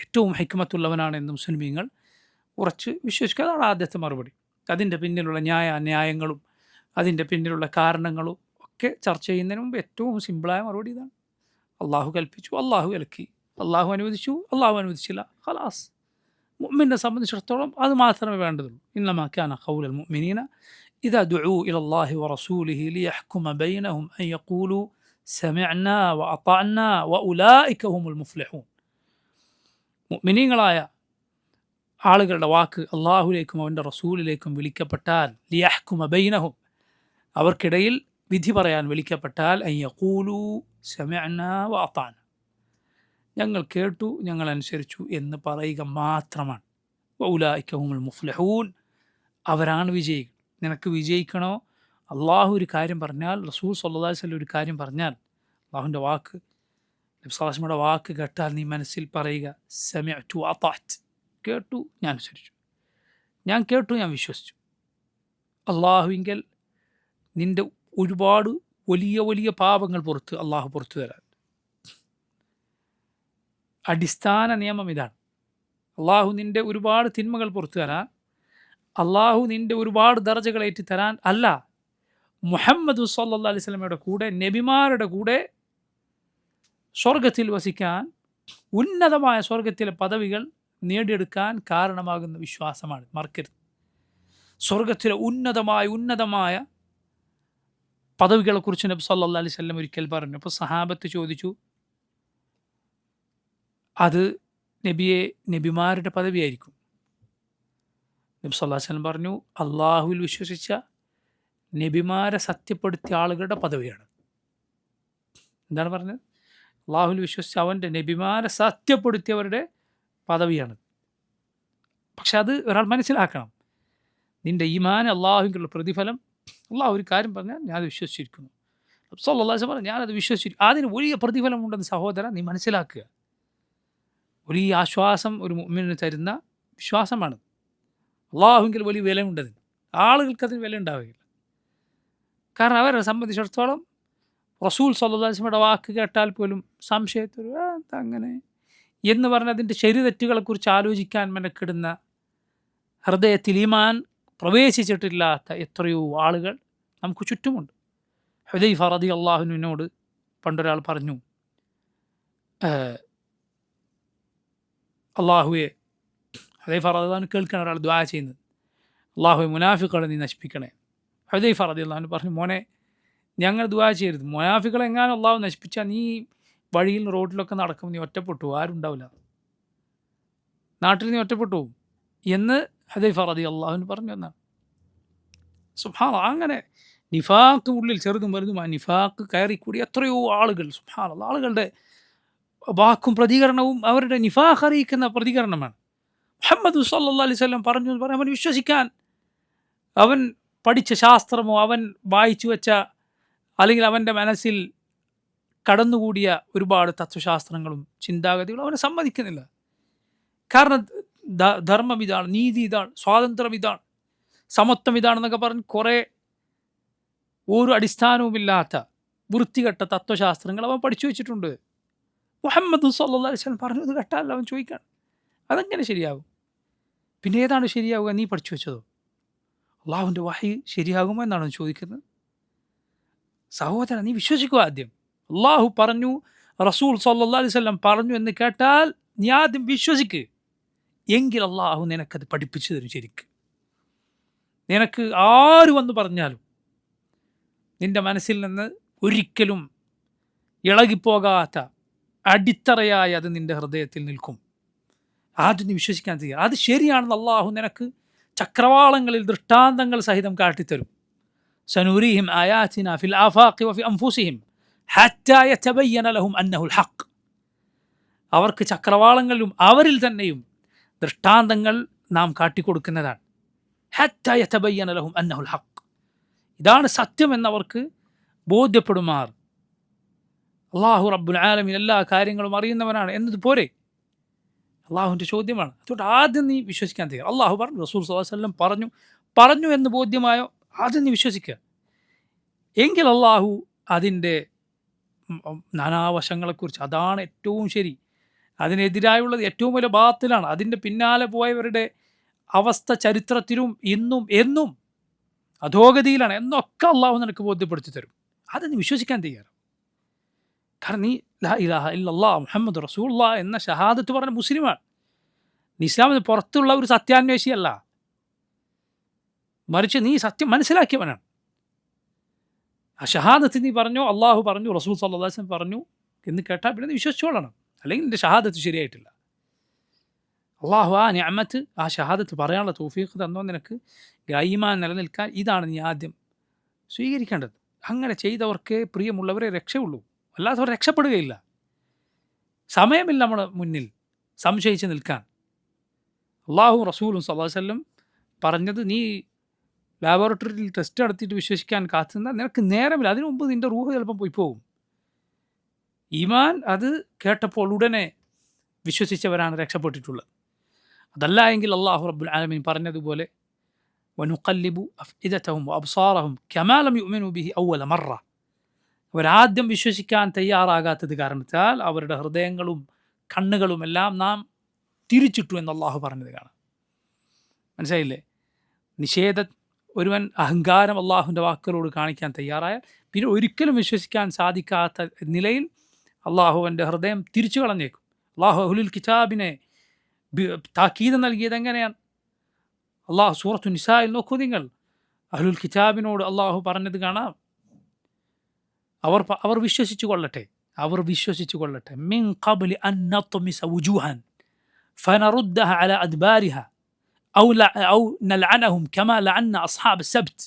ഏറ്റവും ഹിക്മത്തുള്ളവനാണെന്ന് മുസ്ലിമീങ്ങൾ ഉറച്ച് വിശ്വസിക്കുക. അതാണ് ആദ്യത്തെ മറുപടി. അതിൻ്റെ പിന്നിലുള്ള ന്യായങ്ങളും അതിൻ്റെ പിന്നിലുള്ള കാരണങ്ങളും ഒക്കെ ചർച്ച ചെയ്യുന്നതിന് മുമ്പ് ഏറ്റവും സിമ്പിളായ മറുപടി ഇതാണ്: അള്ളാഹു കൽപ്പിച്ചു, അള്ളാഹു വിലക്കി, അള്ളാഹു അനുവദിച്ചു, അള്ളാഹു അനുവദിച്ചില്ല, ഖലാസ്. മുഅ്മിനെ സംബന്ധിച്ചിടത്തോളം അത് മാത്രമേ വേണ്ടതുള്ളൂ. ഇന്നമാ കാന ഖൗലൽ മുഅ്മിനീന ഇദാ ദുഊ ഇലല്ലാഹി വറസൂലിഹി ലിയഹ്കുമ ബൈനഹും അൻ യഖൂലു സമിഅനാ വഅതഅനാ വഉലൈക ഹുമുൽ മുഫ്ലിഹൂൻ. മുഅ്മിനീങ്ങളായ ആളുകളുടെ വാക്ക് അള്ളാഹുലേക്കും അവൻ്റെ റസൂലിലേക്കും വിളിക്കപ്പെട്ടാൽ, ലിയഹ്കുമ ബൈനഹും, അവർക്കിടയിൽ വിധി പറയാൻ വിളിക്കപ്പെട്ടാൽ, അൻ യഖൂലു സമിഅനാ വഅതഅനാ, ഞങ്ങൾ കേട്ടു, ഞങ്ങൾ അനുസരിച്ചു എന്ന് പറയുക മാത്രമാണ്. വഉലൈക ഹുമുൽ മുഫ്ലിഹൂൻ, അവരാണ് വിജയികൾ. നിനക്ക് വിജയിക്കണോ? അള്ളാഹു ഒരു കാര്യം പറഞ്ഞാൽ, റസൂൽ സ്വല്ലല്ലാഹു അലൈഹി വസല്ലം ഒരു കാര്യം പറഞ്ഞാൽ, അള്ളാഹുവിൻ്റെ വാക്ക്, നബി സ്വല്ലല്ലാഹു അലൈഹി വസല്ലമയുടെ വാക്ക് കേട്ടാൽ നീ മനസ്സിൽ പറയുക, സമിഅ്തു വഅതഅ്തു, കേട്ടു, ഞാൻ അനുസരിച്ചു, ഞാൻ കേട്ടു, ഞാൻ വിശ്വസിച്ചു. അള്ളാഹുവിങ്കൽ നിൻ്റെ ഒരുപാട് വലിയ വലിയ പാപങ്ങൾ അള്ളാഹു പുറത്തു തരാൻ. അടിസ്ഥാന നിയമം ഇതാണ്. അള്ളാഹു നിൻ്റെ ഒരുപാട് തിന്മകൾ പുറത്തു തരാൻ, അള്ളാഹു നിൻ്റെ ഒരുപാട് ദർജകൾ ഏറ്റി തരാൻ അല്ല, മുഹമ്മദ് സ്വല്ലല്ലാഹു അലൈഹി വസല്ലമയുടെ കൂടെ, നബിമാരുടെ കൂടെ സ്വർഗത്തിൽ വസിക്കാൻ, ഉന്നതമായ സ്വർഗത്തിലെ പദവികൾ നേടിയെടുക്കാൻ കാരണമാകുന്ന വിശ്വാസമാണ്. മറക്കരുത്. സ്വർഗത്തിലെ ഉന്നതമായ പദവികളെക്കുറിച്ച് നബി സല്ലല്ലാഹു അലൈഹി വസല്ലം ഒരിക്കൽ പറഞ്ഞു. അപ്പോൾ സഹാബത്ത് ചോദിച്ചു, അത് നബിമാരുടെ പദവിയായിരിക്കും? നബി സല്ലല്ലാഹു അലൈഹി വസല്ലം പറഞ്ഞു, അള്ളാഹുവിൽ വിശ്വസിച്ച നബിമാരെ സത്യപ്പെടുത്തിയ ആളുകളുടെ പദവിയാണ്. എന്താണ് പറഞ്ഞത്? അള്ളാഹുവിൽ വിശ്വസിച്ച അവൻ്റെ നബിമാരെ സത്യപ്പെടുത്തിയവരുടെ പദവിയാണ്. പക്ഷെ അത് ഒരാൾ മനസ്സിലാക്കണം. നിൻ്റെ ഈമാൻ, അള്ളാഹുവിനുള്ള പ്രതിഫലം, അള്ളാഹു ഒരു കാര്യം പറഞ്ഞാൽ ഞാനത് വിശ്വസിച്ചിരിക്കുന്നു, സല്ലല്ലാഹു അലൈഹി വസല്ലം പറഞ്ഞാൽ ഞാനത് വിശ്വസിച്ചിരിക്കുന്നു, അതിന് വലിയ പ്രതിഫലമുണ്ടെന്ന് സഹോദരൻ നീ മനസ്സിലാക്കുക. വലിയ ആശ്വാസം ഒരു മുഅ്മിനിന് തരുന്ന വിശ്വാസമാണ്. അള്ളാഹുവിൽ വലിയ വിലയുണ്ടതിന്. ആളുകൾക്കതിന് വില ഉണ്ടാവുകയില്ല. കാരണം അവരെ സംബന്ധിച്ചിടത്തോളം റസൂൽ സല്ലല്ലാഹു അലൈഹി വസല്ലമയുടെ വാക്ക് കേട്ടാൽ പോലും സംശയത്തിൽ എന്താ അങ്ങനെ എന്ന് പറഞ്ഞ് അതിൻ്റെ ശരിതെറ്റുകളെക്കുറിച്ച് ആലോചിക്കാൻ മെനക്കെടുന്ന, ഹൃദയത്തിൽ ഈമാൻ പ്രവേശിച്ചിട്ടില്ലാത്ത എത്രയോ ആളുകൾ നമുക്ക് ചുറ്റുമുണ്ട്. ഹുദൈഫ റളിയല്ലാഹു അൻഹുവിനോട് പണ്ടൊരാൾ പറഞ്ഞു, അള്ളാഹുവെ, ഹുദൈഫ റളിയല്ലാഹു അൻഹു കേൾക്കാൻ ഒരാൾ ദുആ ചെയ്യുന്നത്, അള്ളാഹുവെ മുനാഫിക്കുകളെ നീ നശിപ്പിക്കണേ. ഹുദൈഫ റളിയല്ലാഹു അൻഹു പറഞ്ഞു, മോനെ, ഞങ്ങൾ ദുആ ചെയ്യരുത്. മുനാഫിക്കുകളെ എങ്ങാനും അള്ളാഹു നശിപ്പിച്ചാൽ നീ വഴിയിൽ റോഡിലൊക്കെ നടക്കുമ്പോൾ നീ ഒറ്റപ്പെട്ടു, ആരും ഉണ്ടാവില്ല, നാട്ടിൽ നീ ഒറ്റപ്പെട്ടു പോകും എന്ന് ഹുദൈഫ റളിയല്ലാഹു അൻഹു പറഞ്ഞു എന്നാണ്. സുബ്ഹാനല്ലാഹ്. അങ്ങനെ നിഫാഖ് ഉള്ളിൽ ചെറുതും വലുതുമായ നിഫാഖ് കയറിക്കൂടി എത്രയോ ആളുകൾ, സുബ്ഹാനല്ലാഹ്, ആളുകളുടെ വാക്കും പ്രതികരണവും അവരുടെ നിഫാഖ് അറിയിക്കുന്ന പ്രതികരണമാണ്. മുഹമ്മദ് സല്ലല്ലാഹു അലൈഹി വസല്ലം പറഞ്ഞു എന്ന് പറയാൻ അവൻ വിശ്വസിക്കാൻ, അവൻ പഠിച്ച ശാസ്ത്രമോ അവൻ വായിച്ചു വെച്ച അല്ലെങ്കിൽ അവൻ്റെ മനസ്സിൽ കടന്നുകൂടിയ ഒരുപാട് തത്വശാസ്ത്രങ്ങളും ചിന്താഗതികളും അവനെ സമ്മതിക്കുന്നില്ല. കാരണം ധർമ്മം ഇതാണ്, നീതി ഇതാണ്, സ്വാതന്ത്ര്യം ഇതാണ്, സമത്വം ഇതാണെന്നൊക്കെ പറഞ്ഞ് കുറേ ഒരു അടിസ്ഥാനവുമില്ലാത്ത വൃത്തികെട്ട തത്വശാസ്ത്രങ്ങൾ അവൻ പഠിച്ചു വെച്ചിട്ടുണ്ട്. മുഹമ്മദ് സല്ലല്ലാഹു അലൈഹി വസല്ലം പറഞ്ഞു ഇത് കേട്ടാൽ അവൻ ചോദിക്കാൻ അതെങ്ങനെ ശരിയാകും? പിന്നെ ഏതാണ് ശരിയാവുക? നീ പഠിച്ചു വെച്ചതോ? അള്ളാഹുവിൻ്റെ വഹി ശരിയാകുമോ എന്നാണ് ചോദിക്കുന്നത്. സഹോദരൻ, നീ വിശ്വസിക്കുക ആദ്യം. അള്ളാഹു പറഞ്ഞു, റസൂൽ സല്ലല്ലാഹു അലൈഹി വസല്ലം പറഞ്ഞു എന്ന് കേട്ടാൽ നീ ആദ്യം വിശ്വസിക്ക്. എങ്കിൽ അള്ളാഹു നിനക്കത് പഠിപ്പിച്ചു തരും. ശരിക്ക് നിനക്ക് ആര് വന്ന് പറഞ്ഞാലും നിന്റെ മനസ്സിൽ നിന്ന് ഒരിക്കലും ഇളകിപ്പോകാത്ത അടിത്തറയായി അത് നിന്റെ ഹൃദയത്തിൽ നിൽക്കും. ആദ്യം നീ വിശ്വസിക്കാൻ തയ്യാറ്. അത് ശരിയാണെന്ന് അള്ളാഹു നിനക്ക് ചക്രവാളങ്ങളിൽ ദൃഷ്ടാന്തങ്ങൾ സഹിതം കാട്ടിത്തരും. സനുരീഹിം ആയാതിനാ ഫിൽ ആഫാഖി വഫി അൻഫുസിഹിം ഹത്താ യതബയ്യന ലഹും അന്നഹുൽ ഹഖ്. അവർക്ക് ചക്രവാളങ്ങളിലും അവരിൽ തന്നെയും ദൃഷ്ടാന്തങ്ങൾ നാം കാട്ടിക്കൊടുക്കുന്നതാണ്. ഹത്താ യതബയ്യന ലഹും അന്നഹുൽ ഹഖ്. ഇതാണ് സത്യമെന്നവർക്ക് ബോധ്യപ്പെടുമാർ. അള്ളാഹു റബ്ബുൽ ആലമീൻ എല്ലാ കാര്യങ്ങളും അറിയുന്നവനാണ് എന്നതുപോലെ അള്ളാഹുവിൻ്റെ ചോദ്യമാണ്. അതുകൊണ്ട് ആദ്യം നീ വിശ്വസിക്കാൻ തയ്യാറ്. അള്ളാഹു പറഞ്ഞു, റസൂൽ സ്വല്ലല്ലാഹു അലൈഹി വസല്ലം പറഞ്ഞു എന്ന് ബോധ്യമായോ ആദ്യം നീ വിശ്വസിക്കുക. എങ്കിൽ അള്ളാഹു അതിൻ്റെ നാനാവശങ്ങളെക്കുറിച്ച് അതാണ് ഏറ്റവും ശരി, അതിനെതിരായുള്ളത് ഏറ്റവും വലിയ ബാത്തിലാണ്, അതിൻ്റെ പിന്നാലെ പോയവരുടെ അവസ്ഥ ചരിത്രത്തിലും ഇന്നും എന്നും അധോഗതിയിലാണ് എന്നൊക്കെ അള്ളാഹു നിനക്ക് ബോധ്യപ്പെടുത്തി തരും. അത് നീ വിശ്വസിക്കാൻ തയ്യാറ്. കാരണം നീ ലാ ഇലാഹ ഇല്ലല്ലാഹ് മുഹമ്മദ് റസൂലുള്ളാഹ് എന്ന ഷഹാദത്ത് പറഞ്ഞ മുസ്ലിമാണ്. നീ ഇസ്ലാമിന് പുറത്തുള്ള ഒരു സത്യാന്വേഷിയല്ല, മറിച്ച് നീ സത്യം മനസ്സിലാക്കിയവനാണ്. ആ ഷഹാദത്ത് നീ പറഞ്ഞു, അള്ളാഹു പറഞ്ഞു, റസൂൽ സല്ലല്ലാഹു അലൈഹി വസല്ലം പറഞ്ഞു എന്ന് കേട്ടാൽ പിന്നെ നീ വിശ്വസിച്ചോളണം. അല്ലെങ്കിൽ നിൻ്റെ ഷഹാദത്ത് ശരിയായിട്ടില്ല. അള്ളാഹു ആ നിഅമത്ത്, ആ ഷഹാദത്ത് പറയാനുള്ള തൗഫീഖ് തന്നോ നിനക്ക് ഈമാൻ നിലനിൽക്കാൻ. ഇതാണ് നീ ആദ്യം സ്വീകരിക്കേണ്ടത്. അങ്ങനെ ചെയ്തവർക്ക് പ്രിയമുള്ളവരെ രക്ഷയുള്ളൂ, അല്ലാത്തവർ രക്ഷപ്പെടുകയില്ല. സമയമില്ല നമ്മുടെ മുന്നിൽ സംശയിച്ച് നിൽക്കാൻ. അള്ളാഹു റസൂലും സല്ലല്ലാഹു അലൈഹി വസല്ലം പറഞ്ഞത് നീ ലാബോറട്ടറിയിൽ ടെസ്റ്റ് നടത്തിയിട്ട് വിശ്വസിക്കാൻ കാത്തുനിന്നാൽ നിനക്ക് നേരമില്ല. അതിനു മുമ്പ് നിൻ്റെ റൂഹ് ചിലപ്പം പോയി പോകും. ഈമാൻ അത് കേട്ടപ്പോൾ ഉടനെ വിശ്വസിച്ചവരാണ് രക്ഷപ്പെട്ടിട്ടുള്ളത്. അതല്ല എങ്കിൽ അള്ളാഹു റബ്ബുൽ ആലമീൻ പറഞ്ഞതുപോലെ വനുഖല്ലിബു അഫ്ഇദതഹും വഅബ്സാറഹും കമാ ലം യുഅ്മിനു ബിഹി അവ്വല മറ. അവരാദ്യം വിശ്വസിക്കാൻ തയ്യാറാകാത്തത് കാരണത്താൽ അവരുടെ ഹൃദയങ്ങളും കണ്ണുകളുമെല്ലാം നാം തിരിച്ചിട്ടു എന്ന് അള്ളാഹു പറഞ്ഞത് കാണാം. മനസ്സിലായില്ലേ? ഒരുവൻ അഹങ്കാരം അള്ളാഹുവിൻ്റെ വാക്കുകളോട് കാണിക്കാൻ തയ്യാറായാൽ പിന്നെ ഒരിക്കലും വിശ്വസിക്കാൻ സാധിക്കാത്ത നിലയിൽ അള്ളാഹുവിൻ്റെ ഹൃദയം തിരിച്ചു കളഞ്ഞേക്കും. അള്ളാഹു അഹ്ലുൽ കിതാബിനെ താക്കീത് നൽകിയത് എങ്ങനെയാണ്? അള്ളാഹു സൂറത്തു നിസായിൽ നോക്കൂ നിങ്ങൾ. അഹ്ലുൽ കിതാബിനോട് അള്ളാഹു പറഞ്ഞത് കാണാം, അവർ വിശ്വസിച്ചു കൊള്ളട്ടെ. മിൻ ഖബ്ലി അൻ നത്മിസ വുജൂഹൻ ഫനറുദ്ദഹ അലാ അദ്ബാരിഹ ഔ നൽഅനഹും കമാ ലഅന്ന അസ്ഹാബ് സബ്ത്.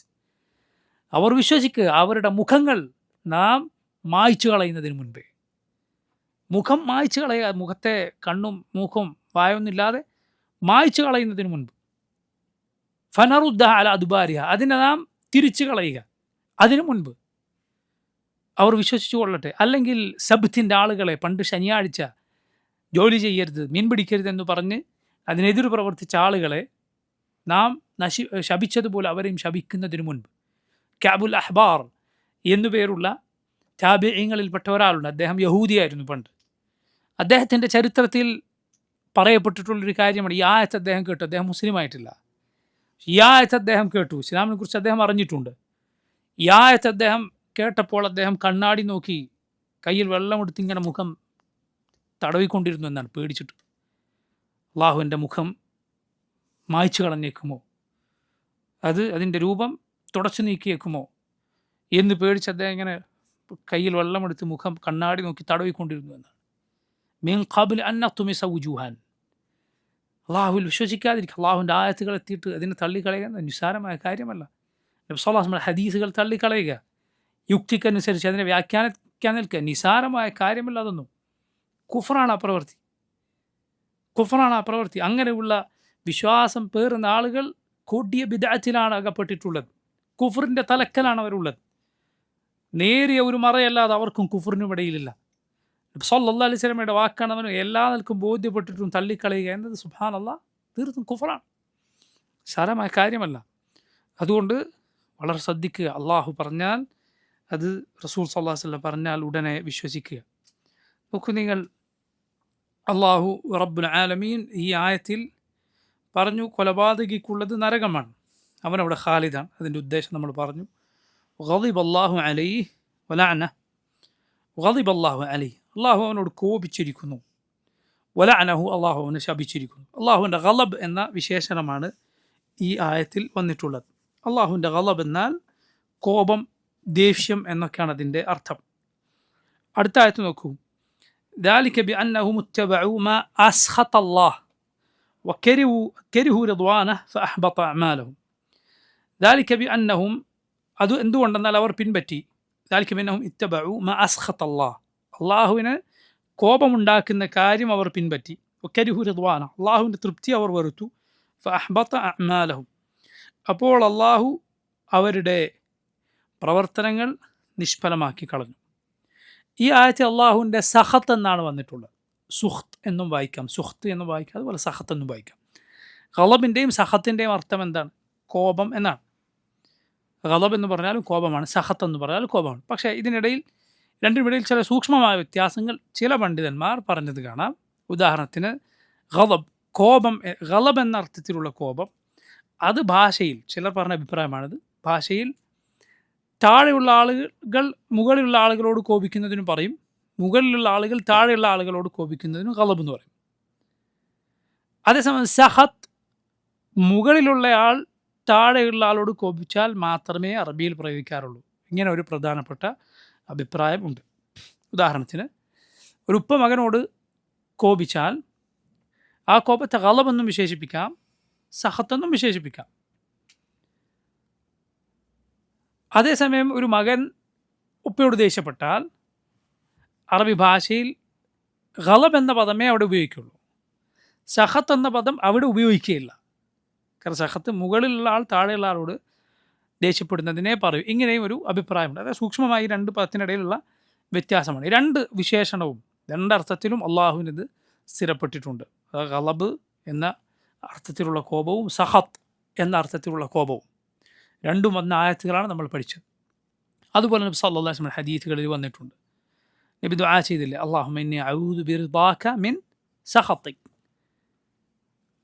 അവർ വിശ്വസിക്കുക, അവരുടെ മുഖങ്ങൾ നാം മായ്ച്ചു കളയുന്നതിന് മുൻപേ. മുഖം മായ്ച്ചു കളയുക, മുഖത്തെ കണ്ണും മൂക്കും വായൊന്നുമില്ലാതെ മായ്ച്ചു കളയുന്നതിന് മുൻപ്. ഫനറുദ്ദഹ അലാ അദ്ബാരിഹ, അതിനെ നാം തിരിച്ചു കളയുക അതിനു മുൻപ് അവർ വിശ്വസിച്ചു കൊള്ളട്ടെ. അല്ലെങ്കിൽ സബ്ത്തിൻ്റെ ആളുകളെ, പണ്ട് ശനിയാഴ്ച ജോലി ചെയ്യരുത്, മീൻ പിടിക്കരുത് എന്ന് പറഞ്ഞ് അതിനെതിർ പ്രവർത്തിച്ച ആളുകളെ നാം ശപിച്ചതുപോലെ അവരെയും ശപിക്കുന്നതിന് മുൻപ്. കഅബുൽ അഹ്ബാർ എന്നുപേരുള്ള താബിഈങ്ങളിൽപ്പെട്ട ഒരാളുണ്ട്. അദ്ദേഹം യഹൂദിയായിരുന്നു പണ്ട്. അദ്ദേഹത്തിൻ്റെ ചരിത്രത്തിൽ പറയപ്പെട്ടിട്ടുള്ളൊരു കാര്യമാണ്, ഈ ആയത്ത് അദ്ദേഹം കേട്ടു. അദ്ദേഹം മുസ്ലിമായിട്ടില്ല. ഈ ആയത്ത് അദ്ദേഹം കേട്ടു, ഇസ്ലാമിനെ കുറിച്ച് അദ്ദേഹം അറിഞ്ഞിട്ടുണ്ട്. ഈ ആയത്ത് അദ്ദേഹം കേട്ടപ്പോൾ അദ്ദേഹം കണ്ണാടി നോക്കി കയ്യിൽ വെള്ളമെടുത്ത് ഇങ്ങനെ മുഖം തടവിക്കൊണ്ടിരുന്നു എന്നാണ്, പേടിച്ചിട്ട്. അള്ളാഹു എൻ്റെ മുഖം മായ്ച്ചു കളഞ്ഞേക്കുമോ, അതിൻ്റെ രൂപം തുടച്ചു നീക്കിയേക്കുമോ എന്ന് പേടിച്ച് അദ്ദേഹം ഇങ്ങനെ കയ്യിൽ വെള്ളമെടുത്ത് മുഖം കണ്ണാടി നോക്കി തടവിക്കൊണ്ടിരുന്നു എന്നാണ്. മിൻ ഖബ്ലി അൻ നത്മിസ വുജൂഹൻ. അള്ളാഹുവിൽ വിശ്വസിക്കാതിരിക്കുക, അള്ളാഹുവിൻ്റെ ആയത്തുകൾ എത്തിയിട്ട് അതിനെ തള്ളിക്കളയുക നിസ്സാരമായ കാര്യമല്ല. നബി സല്ലല്ലാഹു അലൈഹി വസല്ലം ഹദീസുകൾ തള്ളിക്കളയുക, യുക്തിക്കനുസരിച്ച് അതിനെ വ്യാഖ്യാനിക്കാൻ നിൽക്കുക, നിസ്സാരമായ കാര്യമല്ല അതൊന്നും. കുഫറാണ് ആ പ്രവൃത്തി. അങ്ങനെയുള്ള വിശ്വാസം പേറുന്ന ആളുകൾ കൊടിയ ബിദ്അത്തിലാണ് അകപ്പെട്ടിട്ടുള്ളത്. കുഫറിൻ്റെ തലക്കലാണ് അവരുള്ളത്. നേരിയ ഒരു മറയല്ലാതെ അവർക്കും കുഫറിനും ഇടയിലില്ല. സല്ലല്ലാഹു അലൈഹി വസല്ലമയുടെ വാക്കാണ് അവന് എല്ലാ നിലക്കും ബോധ്യപ്പെട്ടിട്ടും തള്ളിക്കളയുക എന്നത് സുബ്ഹാനല്ലാഹ് തീർത്തും കുഫറാണ്, സാരമായ കാര്യമല്ല. അതുകൊണ്ട് വളരെ ശ്രദ്ധിക്കുക. അള്ളാഹു പറഞ്ഞാൽ അത് റസൂൽ സല്ലല്ലാഹു അലൈഹി വസല്ലം പറഞ്ഞാൽ ഉടനെ വിശ്വസിക്കുക. നോക്കൂ നിങ്ങൾ, അള്ളാഹു റബ്ബുൽ ആലമീൻ ഈ ആയത്തിൽ പറഞ്ഞു കൊലപാതകിക്കുള്ളത് നരകമാണ്, അവനവിടെ ഖാലിദാണ്. അതിൻ്റെ ഉദ്ദേശം നമ്മൾ പറഞ്ഞു. ഗളിബ അല്ലാഹു അലൈഹി വലഅന, ഗളിബ അല്ലാഹു അലൈഹി, അള്ളാഹു അവനോട് കോപിച്ചിരിക്കുന്നു. വലഅനഹു, അള്ളാഹു അവനെ ശപിച്ചിരിക്കുന്നു. അള്ളാഹുവിൻ്റെ ഗളബ് എന്ന വിശേഷണമാണ് ഈ ആയത്തിൽ വന്നിട്ടുള്ളത്. അള്ളാഹുവിൻ്റെ ഗളബ് എന്നാൽ കോപം, ദേഷ്യം എന്നൊക്കെയാണ് അതിൻ്റെ അർത്ഥം. അടുത്ത ആയത്ത് നോക്കൂ. ذلك بأنهم اتبعوا ما أسخط الله وكرهوا رضوانه فأحبط أعمالهم. ذلك بأنهم, അത് എന്തുകൊണ്ടെന്നാൽ അവർ പിൻപറ്റി. ذلك بأنهم اتبعوا ما أسخط الله, അള്ളാഹുവിന് കോപമുണ്ടാക്കുന്ന കാര്യം അവർ പിൻപറ്റി. وكرهوا رضوانه, അള്ളാഹുവിൻ്റെ തൃപ്തി അവർ വെറുത്തു. فأحبط أعمالهم, അപ്പോൾ അള്ളാഹു അവരുടെ പ്രവർത്തനങ്ങൾ നിഷ്ഫലമാക്കി കളഞ്ഞു. ഈ ആയത്തിൽ അള്ളാഹുവിൻ്റെ സഖത്ത് എന്നാണ് വന്നിട്ടുള്ളത്. സുഖ്ത് എന്നും വായിക്കാം, സുഖ്ത് എന്നും വായിക്കാം, അതുപോലെ സഖത്ത് എന്നും വായിക്കാം. ഗളബിൻ്റെയും സഖത്തിൻ്റെയും അർത്ഥം എന്താണ്? കോപം എന്നാണ്. ഗളബ് എന്ന് പറഞ്ഞാലും കോപമാണ്, സഖത്ത് എന്ന് പറഞ്ഞാലും കോപമാണ്. പക്ഷേ ഇതിനിടയിൽ രണ്ടിനിടയിൽ ചില സൂക്ഷ്മമായ വ്യത്യാസങ്ങൾ ചില പണ്ഡിതന്മാർ പറഞ്ഞത് കാണാം. ഉദാഹരണത്തിന് ഗളബ്, കോപം, ഗളബ് എന്ന അർത്ഥത്തിലുള്ള കോപം, അത് ഭാഷയിൽ ചിലർ പറഞ്ഞ അഭിപ്രായമാണിത്. ഭാഷയിൽ താഴെയുള്ള ആളുകൾ മുകളിലുള്ള ആളുകളോട് കോപിക്കുന്നതിനും പറയും, മുകളിലുള്ള ആളുകൾ താഴെയുള്ള ആളുകളോട് കോപിക്കുന്നതിനും ഗളബ് എന്ന് പറയും. അതേസമയം സഖത്ത്, മുകളിലുള്ള ആൾ താഴെയുള്ള ആളോട് കോപിച്ചാൽ മാത്രമേ അറബിയിൽ പ്രയോഗിക്കാറുള്ളൂ. ഇങ്ങനെ ഒരു പ്രധാനപ്പെട്ട അഭിപ്രായം ഉണ്ട്. ഉദാഹരണത്തിന് ഒരു ഉപ്പ മകനോട് കോപിച്ചാൽ ആ കോപത്തെ ഗളബ് എന്നും വിശേഷിപ്പിക്കാം, സഖത്തെന്നും വിശേഷിപ്പിക്കാം. അതേസമയം ഒരു മകൻ ഉപ്പയോട് ദേഷ്യപ്പെട്ടാൽ അറബി ഭാഷയിൽ ഗളബ് എന്ന പദമേ അവിടെ ഉപയോഗിക്കുള്ളൂ, സഖത്ത് എന്ന പദം അവിടെ ഉപയോഗിക്കുകയില്ല. കാരണം സഖത്ത് മുകളിലുള്ള ആൾ താഴെയുള്ള ആളോട് ദേഷ്യപ്പെടുന്നതിനെ പറയും. ഇങ്ങനെയും ഒരു അഭിപ്രായമുണ്ട്. അതായത് സൂക്ഷ്മമായി രണ്ട് പദത്തിനിടയിലുള്ള വ്യത്യാസമാണ്. ഈ രണ്ട് വിശേഷണവും രണ്ടർത്ഥത്തിലും അള്ളാഹുവിനിത് സ്ഥിരപ്പെട്ടിട്ടുണ്ട്. ഗളബ് എന്ന അർത്ഥത്തിലുള്ള കോപവും സഖത്ത് എന്ന അർത്ഥത്തിലുള്ള കോപവും രണ്ടും വന്ന ആയത്തുകളാണ് നമ്മൾ പഠിച്ചത്. അതുപോലെ നബി സല്ലല്ലാഹു അലൈഹി വസല്ലം ഹദീസുകളിൽ വന്നിട്ടുണ്ട്. നബി ദുആ ചെയ്തില്ലേ, അല്ലാഹുമ്മ ഇന്നി അഊദു ബിറിദാക മിൻ സഖതിക്,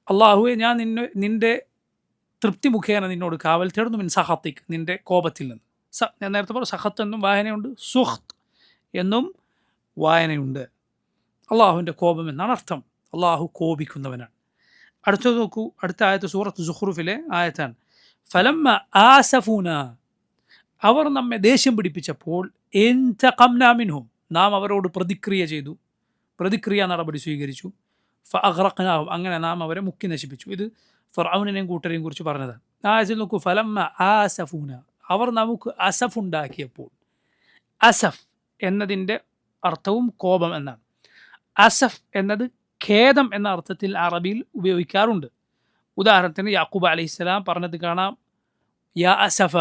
അള്ളാഹുവെ ഞാൻ നിൻ്റെ തൃപ്തി മുഖേന നിന്നോട് കാവൽ തേടുന്നു, മിൻ സഖതിക്, നിൻ്റെ കോപത്തിൽ നിന്ന്. ഞാൻ നേരത്തെ പറഞ്ഞു സഖത്ത് എന്നും വായനയുണ്ട്, സുഖ്ത് എന്നും വായനയുണ്ട്. അള്ളാഹുവിൻ്റെ കോപം എന്നാണ് അർത്ഥം. അള്ളാഹു കോപിക്കുന്നവനാണ്. അടുത്തത് നോക്കൂ, അടുത്ത ആയത്ത് സൂറത്ത് സുഖ്റുഫിലെ ആയത്താണ്. ഫലമ്മ ആസഫൂന, അവർ നമ്മെ ദേഷ്യം പിടിപ്പിച്ചപ്പോൾ, ഇൻതഖംനാ മിൻഹും, നാം അവരോട് പ്രതിക്രിയ ചെയ്തു, പ്രതിക്രിയ നടപടി സ്വീകരിച്ചു. ഫഅഗ്റഖ്നാഹും, അങ്ങനെ നാം അവരെ മുക്കി നശിപ്പിച്ചു. ഇത് ഫർഔനെയും കൂട്ടരെയും കുറിച്ച് പറഞ്ഞതാണ്. ആയത്തിൽ നോക്കൂ, ഫലമ്മ ആസഫൂന, അവർ നമുക്ക് അസഫ് ഉണ്ടാക്കിയപ്പോൾ. അസഫ് എന്നതിൻ്റെ അർത്ഥവും കോപം എന്നാണ്. അസഫ് എന്നത് ഖേദം എന്ന അർത്ഥത്തിൽ അറബിയിൽ ഉപയോഗിക്കാറുണ്ട്. ഉദാഹരണത്തിന് യാക്കൂബ് അലൈഹിസ്സലാം പറഞ്ഞത് കാണാം, യാ അസഫ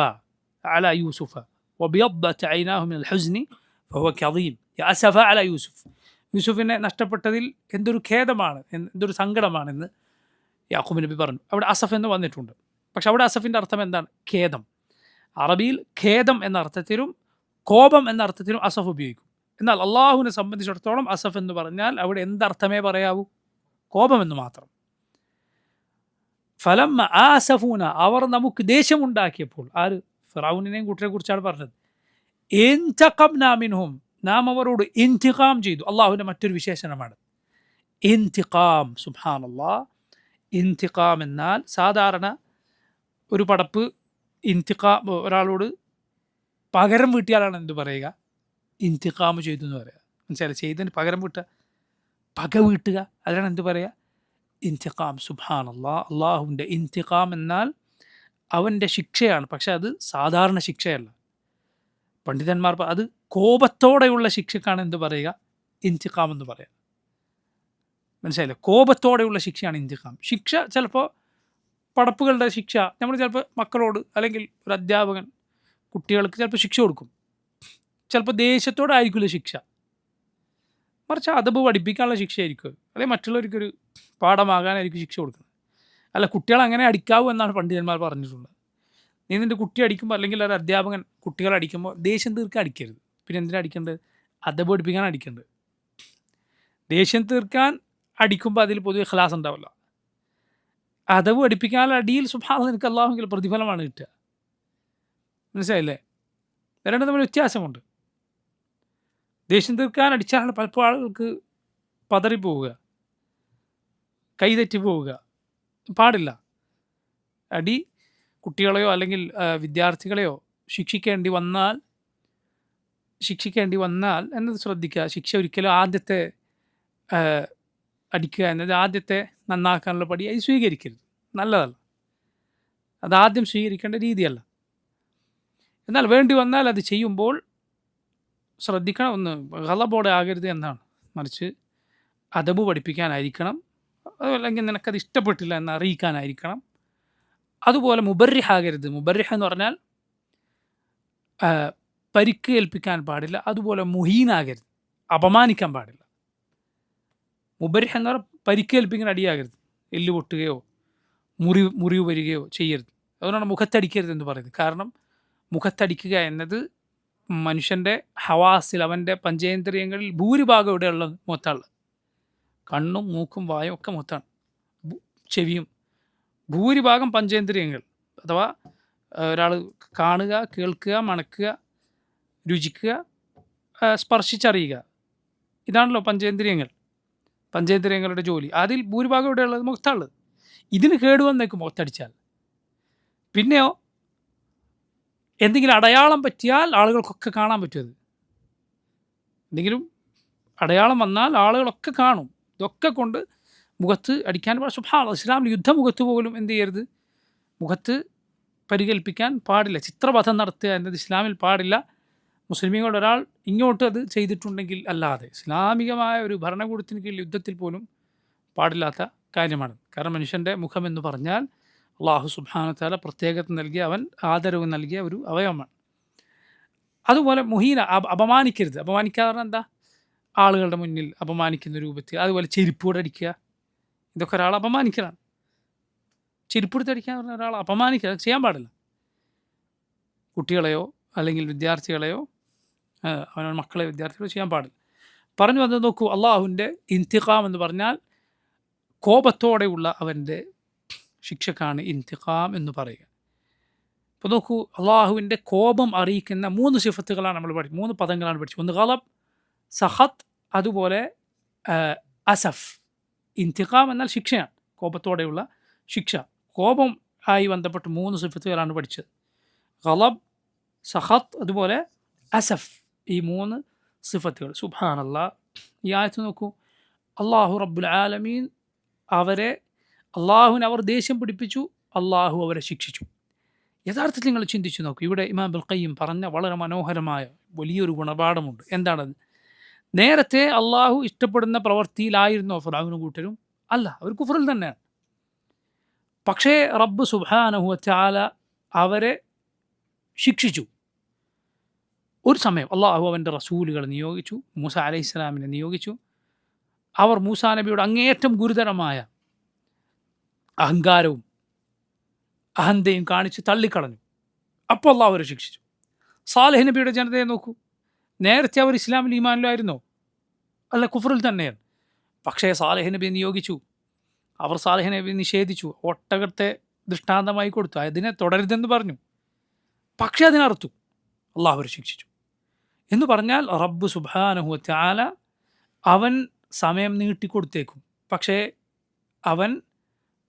അല യൂസുഫ വബിയദ്ദത് ഐനാഹു മിനൽ ഹുസ്നി ഫഹുവ കദീം. യാ അസഫ അല യൂസുഫ്, യൂസുഫിനെ നഷ്ടപ്പെട്ടതിൽ എന്തൊരു ഖേദമാണ്, എന്തൊരു സങ്കടമാണെന്ന് യാക്കൂബ് നബി പറഞ്ഞു. അവിടെ അസഫ് എന്ന് വന്നിട്ടുണ്ട്. പക്ഷെ അവിടെ അസഫിൻ്റെ അർത്ഥം എന്താണ്? ഖേദം. അറബിയിൽ ഖേദം എന്ന അർത്ഥത്തിലും കോപം എന്ന അർത്ഥത്തിലും അസഫ് ഉപയോഗിക്കും. എന്നാൽ അള്ളാഹുവിനെ സംബന്ധിച്ചിടത്തോളം അസഫ് എന്ന് പറഞ്ഞാൽ അവിടെ എന്തർത്ഥമേ പറയാവൂ? കോപമെന്ന് മാത്രം. ഫലമ്മ ആസഫൂന, അവർ നമുക്ക് ദേഷ്യമുണ്ടാക്കിയപ്പോൾ. ആര്? ഫിറഔനിനെയും കൂട്ടരെ കുറിച്ചാണ് പറഞ്ഞത്. ഇൻതഖംനാ മിൻഹും, നാം അവരോട് ഇൻതിഖാം ചെയ്തു. അള്ളാഹുവിൻ്റെ മറ്റൊരു വിശേഷണമാണ് ഇൻതിഖാം. സുബ്ഹാനല്ലാഹ്. ഇൻതിഖാം എന്നാൽ സാധാരണ ഒരു പടപ്പ് ഇൻതിഖാം, ഒരാളോട് പകരം വീട്ടിയാലാണ് എന്ത് പറയുക? ഇൻതിഖാം ചെയ്തു എന്ന് പറയുക. മനസ്സിലായി? ചെയ്തതിന് പകരം വീട്ടുക, പക വീട്ടുക, അതിനാണ് എന്ത് പറയുക? ഇൻതിഖാം. സുബ്ഹാനല്ലാഹ്. അള്ളാഹുവിൻ്റെ ഇൻതിഖാം എന്നാൽ അവൻ്റെ ശിക്ഷയാണ്. പക്ഷെ അത് സാധാരണ ശിക്ഷയല്ല. പണ്ഡിതന്മാർ അത് കോപത്തോടെയുള്ള ശിക്ഷക്കാണ് എന്ത് പറയുക? ഇൻതിഖാം എന്ന് പറയുക. മനസ്സിലായില്ലേ? കോപത്തോടെയുള്ള ശിക്ഷയാണ് ഇൻതിഖാം. ശിക്ഷ ചിലപ്പോൾ പടപ്പുകളുടെ ശിക്ഷ, നമ്മൾ ചിലപ്പോൾ മക്കളോട് അല്ലെങ്കിൽ ഒരു അധ്യാപകൻ കുട്ടികൾക്ക് ചിലപ്പോൾ ശിക്ഷ കൊടുക്കും. ചിലപ്പോൾ ദേഷ്യത്തോടായിരിക്കില്ല ശിക്ഷ, മറിച്ച് അദബ് പഠിപ്പിക്കാനുള്ള ശിക്ഷയായിരിക്കും, അല്ലെങ്കിൽ മറ്റുള്ളവർക്കൊരു പാഠമാകാനായിരിക്കും ശിക്ഷ കൊടുക്കുന്നത്. അല്ല, കുട്ടികൾ അങ്ങനെ അടിക്കാവൂ എന്നാണ് പണ്ഡിതന്മാർ പറഞ്ഞിട്ടുള്ളത്. നീ നിൻ്റെ കുട്ടി അടിക്കുമ്പോൾ അല്ലെങ്കിൽ ഒരു അധ്യാപകൻ കുട്ടികളെ അടിക്കുമ്പോൾ ദേഷ്യം തീർക്കാൻ അടിക്കരുത്. പിന്നെ എന്തിനാ അടിക്കേണ്ടത്? അദബ് പഠിപ്പിക്കാൻ അടിക്കേണ്ടത്. ദേഷ്യം തീർക്കാൻ അടിക്കുമ്പോൾ അതിൽ പൊതുവെ ഖലാസ് ഉണ്ടാവില്ല. അദബ് പഠിപ്പിക്കാൻ അടിയിൽ സുബ്ഹാനല്ലാഹ് നിനക്ക് അല്ലാഹുവിൽ പ്രതിഫലമാണ് കിട്ടുക. മനസ്സിലായില്ലേ? രണ്ടും തമ്മിൽ വ്യത്യാസമുണ്ട്. ദേഷ്യം തീർക്കാൻ അടിച്ചാൽ പലപ്പോൾ ആളുകൾക്ക് പതറിപ്പോവുക, കൈതെറ്റി പോവുക. പാടില്ല. അടി കുട്ടികളെയോ അല്ലെങ്കിൽ വിദ്യാർത്ഥികളെയോ ശിക്ഷിക്കേണ്ടി വന്നാൽ എന്നത് ശ്രദ്ധിക്കുക. ശിക്ഷ ഒരിക്കലും ആദ്യത്തെ അടിക്കുക എന്നത് ആദ്യത്തെ നന്നാക്കാനുള്ള പടിയായി സ്വീകരിക്കരുത്. നല്ലതല്ല. അതാദ്യം സ്വീകരിക്കേണ്ട രീതിയല്ല. എന്നാൽ വേണ്ടി വന്നാൽ അത് ചെയ്യുമ്പോൾ ശ്രദ്ധിക്കണം. ഒന്ന് ഗളബോടെ ആകരുത് എന്നാണ്. മറിച്ച് അദബ് പഠിപ്പിക്കാനായിരിക്കണം. അതല്ലെങ്കിൽ നിനക്കത് ഇഷ്ടപ്പെട്ടില്ല എന്ന് അറിയിക്കാനായിരിക്കണം. അതുപോലെ മുബർരിഹ് ആകരുത്. മുബർരിഹ് എന്ന് പറഞ്ഞാൽ പരിക്ക് ഏൽപ്പിക്കാൻ പാടില്ല. അതുപോലെ മുഹീനാകരുത്, അപമാനിക്കാൻ പാടില്ല. മുബർരിഹ് എന്ന് പറഞ്ഞാൽ പരിക്കേൽപ്പിക്കാൻ അടിയാകരുത്. എല്ല് പൊട്ടുകയോ മുറിവ് വരികയോ ചെയ്യരുത്. അതുകൊണ്ടാണ് മുഖത്തടിക്കരുത് എന്ന് പറയുന്നത്. കാരണം മുഖത്തടിക്കുക എന്നത് മനുഷ്യൻ്റെ ഹവാസിൽ, അവൻ്റെ പഞ്ചേന്ദ്രിയങ്ങളിൽ ഭൂരിഭാഗം ഇവിടെയുള്ള മുഖത്താണ്. കണ്ണും മൂക്കും വായും ഒക്കെ മുഖത്താണ്. ചെവിയും ഭൂരിഭാഗം പഞ്ചേന്ദ്രിയങ്ങൾ, അഥവാ ഒരാൾ കാണുക, കേൾക്കുക, മണക്കുക, രുചിക്കുക, സ്പർശിച്ചറിയുക, ഇതാണല്ലോ പഞ്ചേന്ദ്രിയങ്ങളുടെ ജോലി. അതിൽ ഭൂരിഭാഗം ഇവിടെയുള്ളത് മുഖത്താണുള്ളത്. ഇതിന് കേടുവന്നേക്കും മുഖത്തടിച്ചാൽ. പിന്നെയോ എന്തെങ്കിലും അടയാളം പറ്റിയാൽ ആളുകൾക്കൊക്കെ കാണാൻ പറ്റുമത്. എന്തെങ്കിലും അടയാളം വന്നാൽ ആളുകളൊക്കെ കാണും. ഇതൊക്കെ കൊണ്ട് മുഖത്ത് അടിക്കാൻ സുബ്ഹാനല്ലാഹ്, ഇസ്ലാമിൽ യുദ്ധമുഖത്ത് പോലും എന്ത് ചെയ്യരുത്? മുഖത്ത് പരികൽപ്പിക്കാൻ പാടില്ല. ചിത്രവധം നടത്തുക എന്നത് ഇസ്ലാമിൽ പാടില്ല. മുസ്ലിമീങ്ങളുടെ ഒരാൾ ഇങ്ങോട്ട് അത് ചെയ്തിട്ടുണ്ടെങ്കിൽ അല്ലാതെ ഇസ്ലാമികമായ ഒരു ഭരണകൂടത്തിന് കീഴിൽ യുദ്ധത്തിൽ പോലും പാടില്ലാത്ത കാര്യമാണ്. കാരണം മനുഷ്യൻ്റെ മുഖമെന്ന് പറഞ്ഞാൽ അല്ലാഹു സുബ്ഹാനഹു വ തആല പ്രത്യേകത നൽകിയ, അവൻ ആദരവ് നൽകിയ ഒരു അവയവമാണ്. അതുപോലെ മുഹീന, അപമാനിക്കരുത്. അപമാനിക്കാതെ എന്താ? ആളുകളുടെ മുന്നിൽ അപമാനിക്കുന്ന രൂപത്തിൽ. അതുപോലെ ചെരുപ്പോടെ അടിക്കുക, ഇതൊക്കെ ഒരാളെ അപമാനിക്കലാണ്. ചെരുപ്പെടുത്ത് അടിക്കാൻ പറഞ്ഞ ഒരാളെ അപമാനിക്കുക, ചെയ്യാൻ പാടില്ല. കുട്ടികളെയോ അല്ലെങ്കിൽ വിദ്യാർത്ഥികളെയോ അവനവൻ മക്കളെ വിദ്യാർത്ഥികളെയോ ചെയ്യാൻ പാടില്ല. പറഞ്ഞു വന്നത് നോക്കൂ, അള്ളാഹുവിൻ്റെ ഇന്തിഖാം എന്ന് പറഞ്ഞാൽ കോപത്തോടെയുള്ള അവൻ്റെ ശിക്ഷക്കാണ് ഇന്തിഖാം എന്ന് പറയുക. ഇപ്പോൾ നോക്കൂ, അള്ളാഹുവിൻ്റെ കോപം അറിയിക്കുന്ന 3 സിഫത്തുകളാണ് നമ്മൾ പഠിച്ചത്, 3 പദങ്ങളാണ് പഠിച്ചത്. ഒന്ന് ഗളബ്, സഖത്ത്, അതുപോലെ അസഫ്. ഇന്തിഖാം എന്നാൽ ശിക്ഷയാണ്, കോപത്തോടെയുള്ള ശിക്ഷ. കോപം ആയി ബന്ധപ്പെട്ട് 3 സിഫത്തുകളാണ് പഠിച്ചത്. ഗളബ്, സഖത്ത്, അതുപോലെ അസഫ്. ഈ 3 സിഫത്തുകൾ. സുബ്ഹാനല്ലാഹ്. ഈ ആയത്ത് നോക്കൂ, അള്ളാഹു റബ്ബുൽ ആലമീൻ അള്ളാഹുവിനെ അവർ ദേഷ്യം പിടിപ്പിച്ചു, അള്ളാഹു അവരെ ശിക്ഷിച്ചു. യഥാർത്ഥത്തിൽ നിങ്ങൾ ചിന്തിച്ചു നോക്കൂ, ഇവിടെ ഇമാം ഇബ്നുൽ ഖയ്യിം പറഞ്ഞ വളരെ മനോഹരമായ വലിയൊരു ഗുണപാഠമുണ്ട്. എന്താണത്? നേരത്തെ അള്ളാഹു ഇഷ്ടപ്പെടുന്ന പ്രവൃത്തിയിലായിരുന്നോ ഫിർഔനും കൂട്ടരും? അല്ല, അവർ കുഫറിൽ തന്നെയാണ്. പക്ഷേ റബ്ബ് സുബ്ഹാനഹു വ തആല അവരെ ശിക്ഷിച്ചു. ഒരു സമയം അള്ളാഹു അവൻ്റെ റസൂലുകൾ നിയോഗിച്ചു, മൂസ അലൈഹിസ്സലാമിനെ നിയോഗിച്ചു. അവർ മൂസാ നബിയുടെ അങ്ങേയറ്റം ഗുരുതരമായ അഹങ്കാരവും അഹന്തയും കാണിച്ച് തള്ളിക്കളഞ്ഞു. അപ്പോൾ അള്ളാഹു അവരെ ശിക്ഷിച്ചു. സാലിഹ് നബിയുടെ ജനതയെ നോക്കൂ, നേരത്തെ അവർ ഇസ്ലാമിൽ ഈമാനിലായിരുന്നോ? അല്ല, കുഫറിൽ തന്നെയാണ്. പക്ഷേ സാലിഹ് നബി നിയോഗിച്ചു, അവർ സാലിഹ് നബി നിഷേധിച്ചു, ഒട്ടകത്തെ ദൃഷ്ടാന്തമായി കൊടുത്തു, അതിനെ തുടരുതെന്ന് പറഞ്ഞു. പക്ഷേ അതിനറുത്തു, അള്ളാഹു അവരെ ശിക്ഷിച്ചു. എന്ന് പറഞ്ഞാൽ റബ്ബ് സുബ്ഹാനഹു വ തആല അവൻ സമയം നീട്ടിക്കൊടുത്തേക്കും, പക്ഷേ അവൻ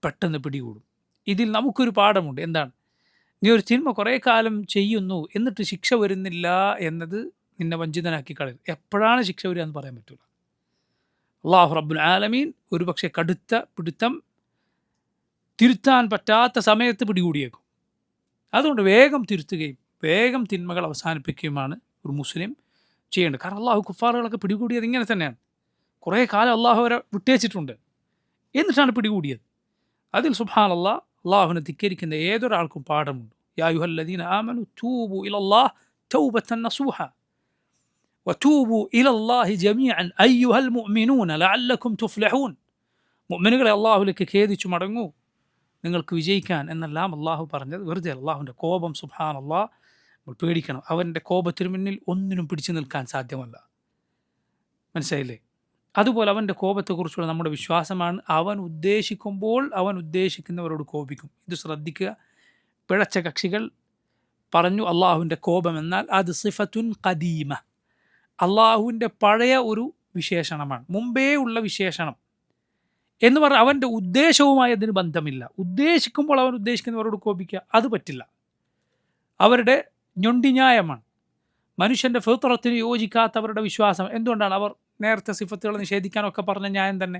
പെട്ടെന്ന് പിടികൂടും. ഇതിൽ നമുക്കൊരു പാഠമുണ്ട്. എന്താണ്? നീ ഒരു തിന്മ കുറേ കാലം ചെയ്യുന്നു, എന്നിട്ട് ശിക്ഷ വരുന്നില്ല എന്നത് നിന്നെ വഞ്ചിതനാക്കി കളയും. എപ്പോഴാണ് ശിക്ഷ വരിക എന്ന് പറയാൻ പറ്റില്ല. അല്ലാഹു റബ്ബുൽ ആലമീൻ ഒരു പക്ഷേ കടുത്ത പിടുത്തം, തിരുത്താൻ പറ്റാത്ത സമയത്ത് പിടികൂടിയേക്കും. അതുകൊണ്ട് വേഗം തിരുത്തുകയും വേഗം തിന്മകൾ അവസാനിപ്പിക്കുകയുമാണ് ഒരു മുസ്ലിം ചെയ്യേണ്ടത്. കാരണം അള്ളാഹു കുഫാറുകളൊക്കെ പിടികൂടിയത് ഇങ്ങനെ തന്നെയാണ്. കുറേ കാലം അള്ളാഹു അവരെ വിട്ടേച്ചിട്ടുണ്ട്, എന്നിട്ടാണ് പിടികൂടിയത്. അതിൽ സുബ്ഹാനല്ലാഹ്, അള്ളാഹുവിനെ ധിക്കരിക്കുന്ന ഏതൊരാൾക്കും പാഠമുണ്ട്. യാ അയ്യുഹല്ലദീന ആമനു തൂബു ഇലല്ലാഹി തൗബതൻ നസൂഹ വതൂബു ഇലല്ലാഹി ജമീഅൻ അയ്യുഹൽ മുഅ്മിനൂന ലഅല്ലക്കും തുഫ്ലിഹൂൻ. മുഅ്മിനുകളെ, അള്ളാഹുവിലേക്ക് ഖേദിച്ചു മടങ്ങൂ, നിങ്ങൾക്ക് വിജയിക്കാൻ എന്നെല്ലാം അള്ളാഹു പറഞ്ഞത് വെറുതെ. അള്ളാഹുവിൻ്റെ കോപം സുബ്ഹാനല്ലാഹ് നമ്മൾ പേടിക്കണം. അവൻ്റെ കോപത്തിന് മുന്നിൽ ഒന്നിനും പിടിച്ചു നിൽക്കാൻ സാധ്യമല്ല. മനസ്സിലായില്ലേ? അതുപോലെ അവൻ്റെ കോപത്തെക്കുറിച്ചുള്ള നമ്മുടെ വിശ്വാസമാണ് അവൻ ഉദ്ദേശിക്കുമ്പോൾ അവൻ ഉദ്ദേശിക്കുന്നവരോട് കോപിക്കും. ഇത് ശ്രദ്ധിക്കുക. പിഴച്ച കക്ഷികൾ പറഞ്ഞു അള്ളാഹുവിൻ്റെ കോപം എന്നാൽ അത് സിഫത്തുൻ ഖദീമ, അള്ളാഹുവിൻ്റെ പഴയ ഒരു വിശേഷണമാണ്, മുമ്പേ ഉള്ള വിശേഷണം എന്ന് പറഞ്ഞാൽ അവൻ്റെ ഉദ്ദേശവുമായി അതിന് ബന്ധമില്ല. ഉദ്ദേശിക്കുമ്പോൾ അവൻ ഉദ്ദേശിക്കുന്നവരോട് കോപിക്കുക അത് പറ്റില്ല. അവരുടെ ഞൊണ്ടിന്യായമാണ്, മനുഷ്യൻ്റെ ഫിത്രത്തിന് യോജിക്കാത്തവരുടെ വിശ്വാസം. എന്തുകൊണ്ടാണ് അവർ നേരത്തെ സിഫത്തുകൾ നിഷേധിക്കാനൊക്കെ പറഞ്ഞ ന്യായം തന്നെ?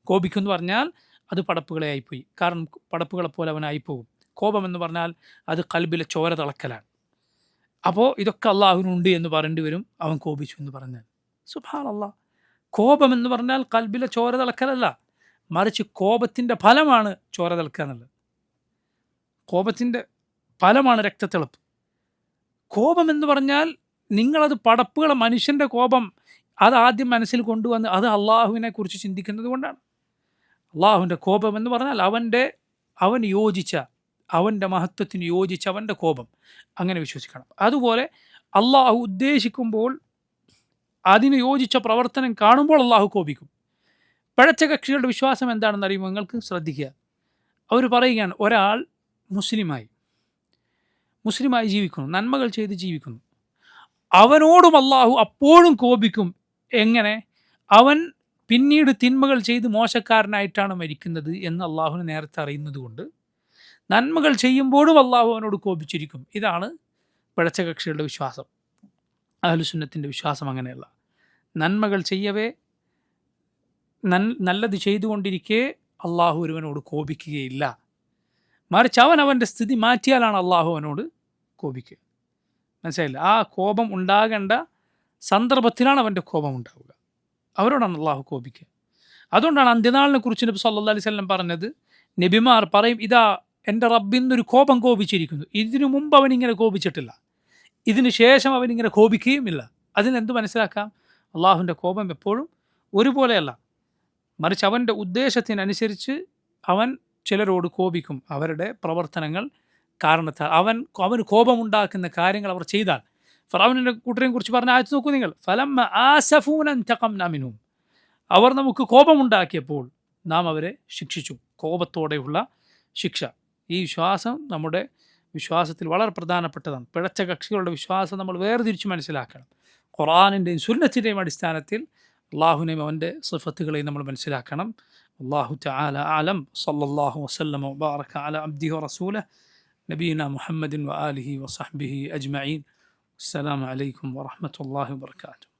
കോപിക്കുമെന്ന് പറഞ്ഞാൽ അത് പടപ്പുകളെ ആയിപ്പോയി, കാരണം പടപ്പുകളെപ്പോലെ അവനായിപ്പോകും. കോപം എന്ന് പറഞ്ഞാൽ അത് കൽബിലെ ചോര തിളക്കലാണ്. അപ്പോൾ ഇതൊക്കെ അള്ളാഹുവിനുണ്ട് എന്ന് പറയേണ്ടി വരും അവൻ കോപിച്ചു എന്ന് പറഞ്ഞാൽ. സുബ്ഹാനല്ലാഹ്, കോപം എന്ന് പറഞ്ഞാൽ കൽബിലെ ചോര തിളക്കലല്ല, മറിച്ച് കോപത്തിൻ്റെ ഫലമാണ് ചോര തിളക്കുക എന്നുള്ളത്. കോപത്തിൻ്റെ ഫലമാണ് രക്തത്തിളപ്പ്. കോപം എന്ന് പറഞ്ഞാൽ നിങ്ങളത് പടപ്പുകളെ, മനുഷ്യൻ്റെ കോപം അത് ആദ്യം മനസ്സിൽ കൊണ്ടുവന്ന് അത് അള്ളാഹുവിനെ കുറിച്ച് ചിന്തിക്കുന്നത് കൊണ്ടാണ്. അള്ളാഹുവിൻ്റെ കോപം എന്ന് പറഞ്ഞാൽ അവൻ യോജിച്ച, അവൻ്റെ മഹത്വത്തിന് യോജിച്ച അവൻ്റെ കോപം, അങ്ങനെ വിശ്വസിക്കണം. അതുപോലെ അള്ളാഹു ഉദ്ദേശിക്കുമ്പോൾ അതിന് യോജിച്ച പ്രവർത്തനം കാണുമ്പോൾ അള്ളാഹു കോപിക്കും. പിഴച്ച കക്ഷികളുടെ വിശ്വാസം എന്താണെന്ന് അറിയുമ്പോൾ നിങ്ങൾക്ക് ശ്രദ്ധിക്കുക. അവർ പറയുകയാണ്, ഒരാൾ മുസ്ലിമായി ജീവിക്കുന്നു, നന്മകൾ ചെയ്ത് ജീവിക്കുന്നു, അവനോടും അള്ളാഹു അപ്പോഴും കോപിക്കും. എങ്ങനെ? അവൻ പിന്നീട് തിന്മകൾ ചെയ്ത് മോശക്കാരനായിട്ടാണ് മരിക്കുന്നത് എന്ന് അള്ളാഹുവിന് നേരത്തെ അറിയുന്നത് കൊണ്ട് നന്മകൾ ചെയ്യുമ്പോഴും അള്ളാഹു അവനോട് കോപിച്ചിരിക്കും. ഇതാണ് പിഴച്ച കക്ഷികളുടെ വിശ്വാസം. അഹ്ലുസുന്നത്തിൻ്റെ വിശ്വാസം അങ്ങനെയല്ല. നന്മകൾ ചെയ്യവേ, നല്ലത് ചെയ്തുകൊണ്ടിരിക്കെ അള്ളാഹു ഒരുവനോട് കോപിക്കുകയില്ല, മറിച്ച് അവൻ്റെ സ്ഥിതി മാറ്റിയാലാണ് അള്ളാഹു അവനോട് കോപിക്കുക. മനസ്സിലായില്ല? ആ കോപം ഉണ്ടാകേണ്ട സന്ദർഭത്തിലാണ് അവൻ്റെ കോപം ഉണ്ടാവുക, അവരോടാണ് അള്ളാഹു കോപിക്കുക. അതുകൊണ്ടാണ് അന്ത്യനാളിനെ കുറിച്ച് നബി സല്ലല്ലാഹു അലൈഹി വസല്ലം പറഞ്ഞത്, നബിമാർ പറയും, ഇതാ എൻ്റെ റബ്ബിന്നൊരു കോപം കോപിച്ചിരിക്കുന്നു, ഇതിനു മുമ്പ് അവനിങ്ങനെ കോപിച്ചിട്ടില്ല, ഇതിന് ശേഷം അവനിങ്ങനെ കോപിക്കുകയുമില്ല. അതിനെന്ത് മനസ്സിലാക്കാം? അള്ളാഹുവിൻ്റെ കോപം എപ്പോഴും ഒരുപോലെയല്ല, മറിച്ച് അവൻ്റെ ഉദ്ദേശത്തിനനുസരിച്ച് അവൻ ചിലരോട് കോപിക്കും, അവരുടെ പ്രവർത്തനങ്ങൾ കാരണത്താൽ. അവന് കോപമുണ്ടാക്കുന്ന കാര്യങ്ങൾ അവർ ചെയ്താൽ, ഫറഔനിൻ്റെ കൂട്ടരെയും കുറിച്ച് പറഞ്ഞ ആയത്ത് നോക്കൂ നിങ്ങൾ, ഫലമ്മ ആസഫൂന ഇൻതഖംനാ മിൻഹും, അവർ നമുക്ക് കോപമുണ്ടാക്കിയപ്പോൾ നാം അവരെ ശിക്ഷിച്ചു. കോപത്തോടെയുള്ള ശിക്ഷ. ഈ വിശ്വാസം നമ്മുടെ വിശ്വാസത്തിൽ വളരെ പ്രധാനപ്പെട്ടതാണ്. പിഴച്ച കക്ഷികളുടെ വിശ്വാസം നമ്മൾ വേർതിരിച്ച് മനസ്സിലാക്കണം. ഖുർആനിൻ്റെയും സുന്നത്തിൻ്റെയും അടിസ്ഥാനത്തിൽ അള്ളാഹുവിനെയും അവൻ്റെ സിഫത്തുകളെയും നമ്മൾ മനസ്സിലാക്കണം. അല്ലാഹു തആല അഅലം. സല്ലല്ലാഹു വസല്ലമ വബാറക അലാ അബ്ദിഹി വറസൂലിഹി നബിയിനാ മുഹമ്മദിൻ വആലിഹി വസഹ്ബിഹി അജ്മഈൻ. അസ്സലാമു അലൈക്കും വറഹ്മത്തുള്ളാഹി വബറകാതുഹു.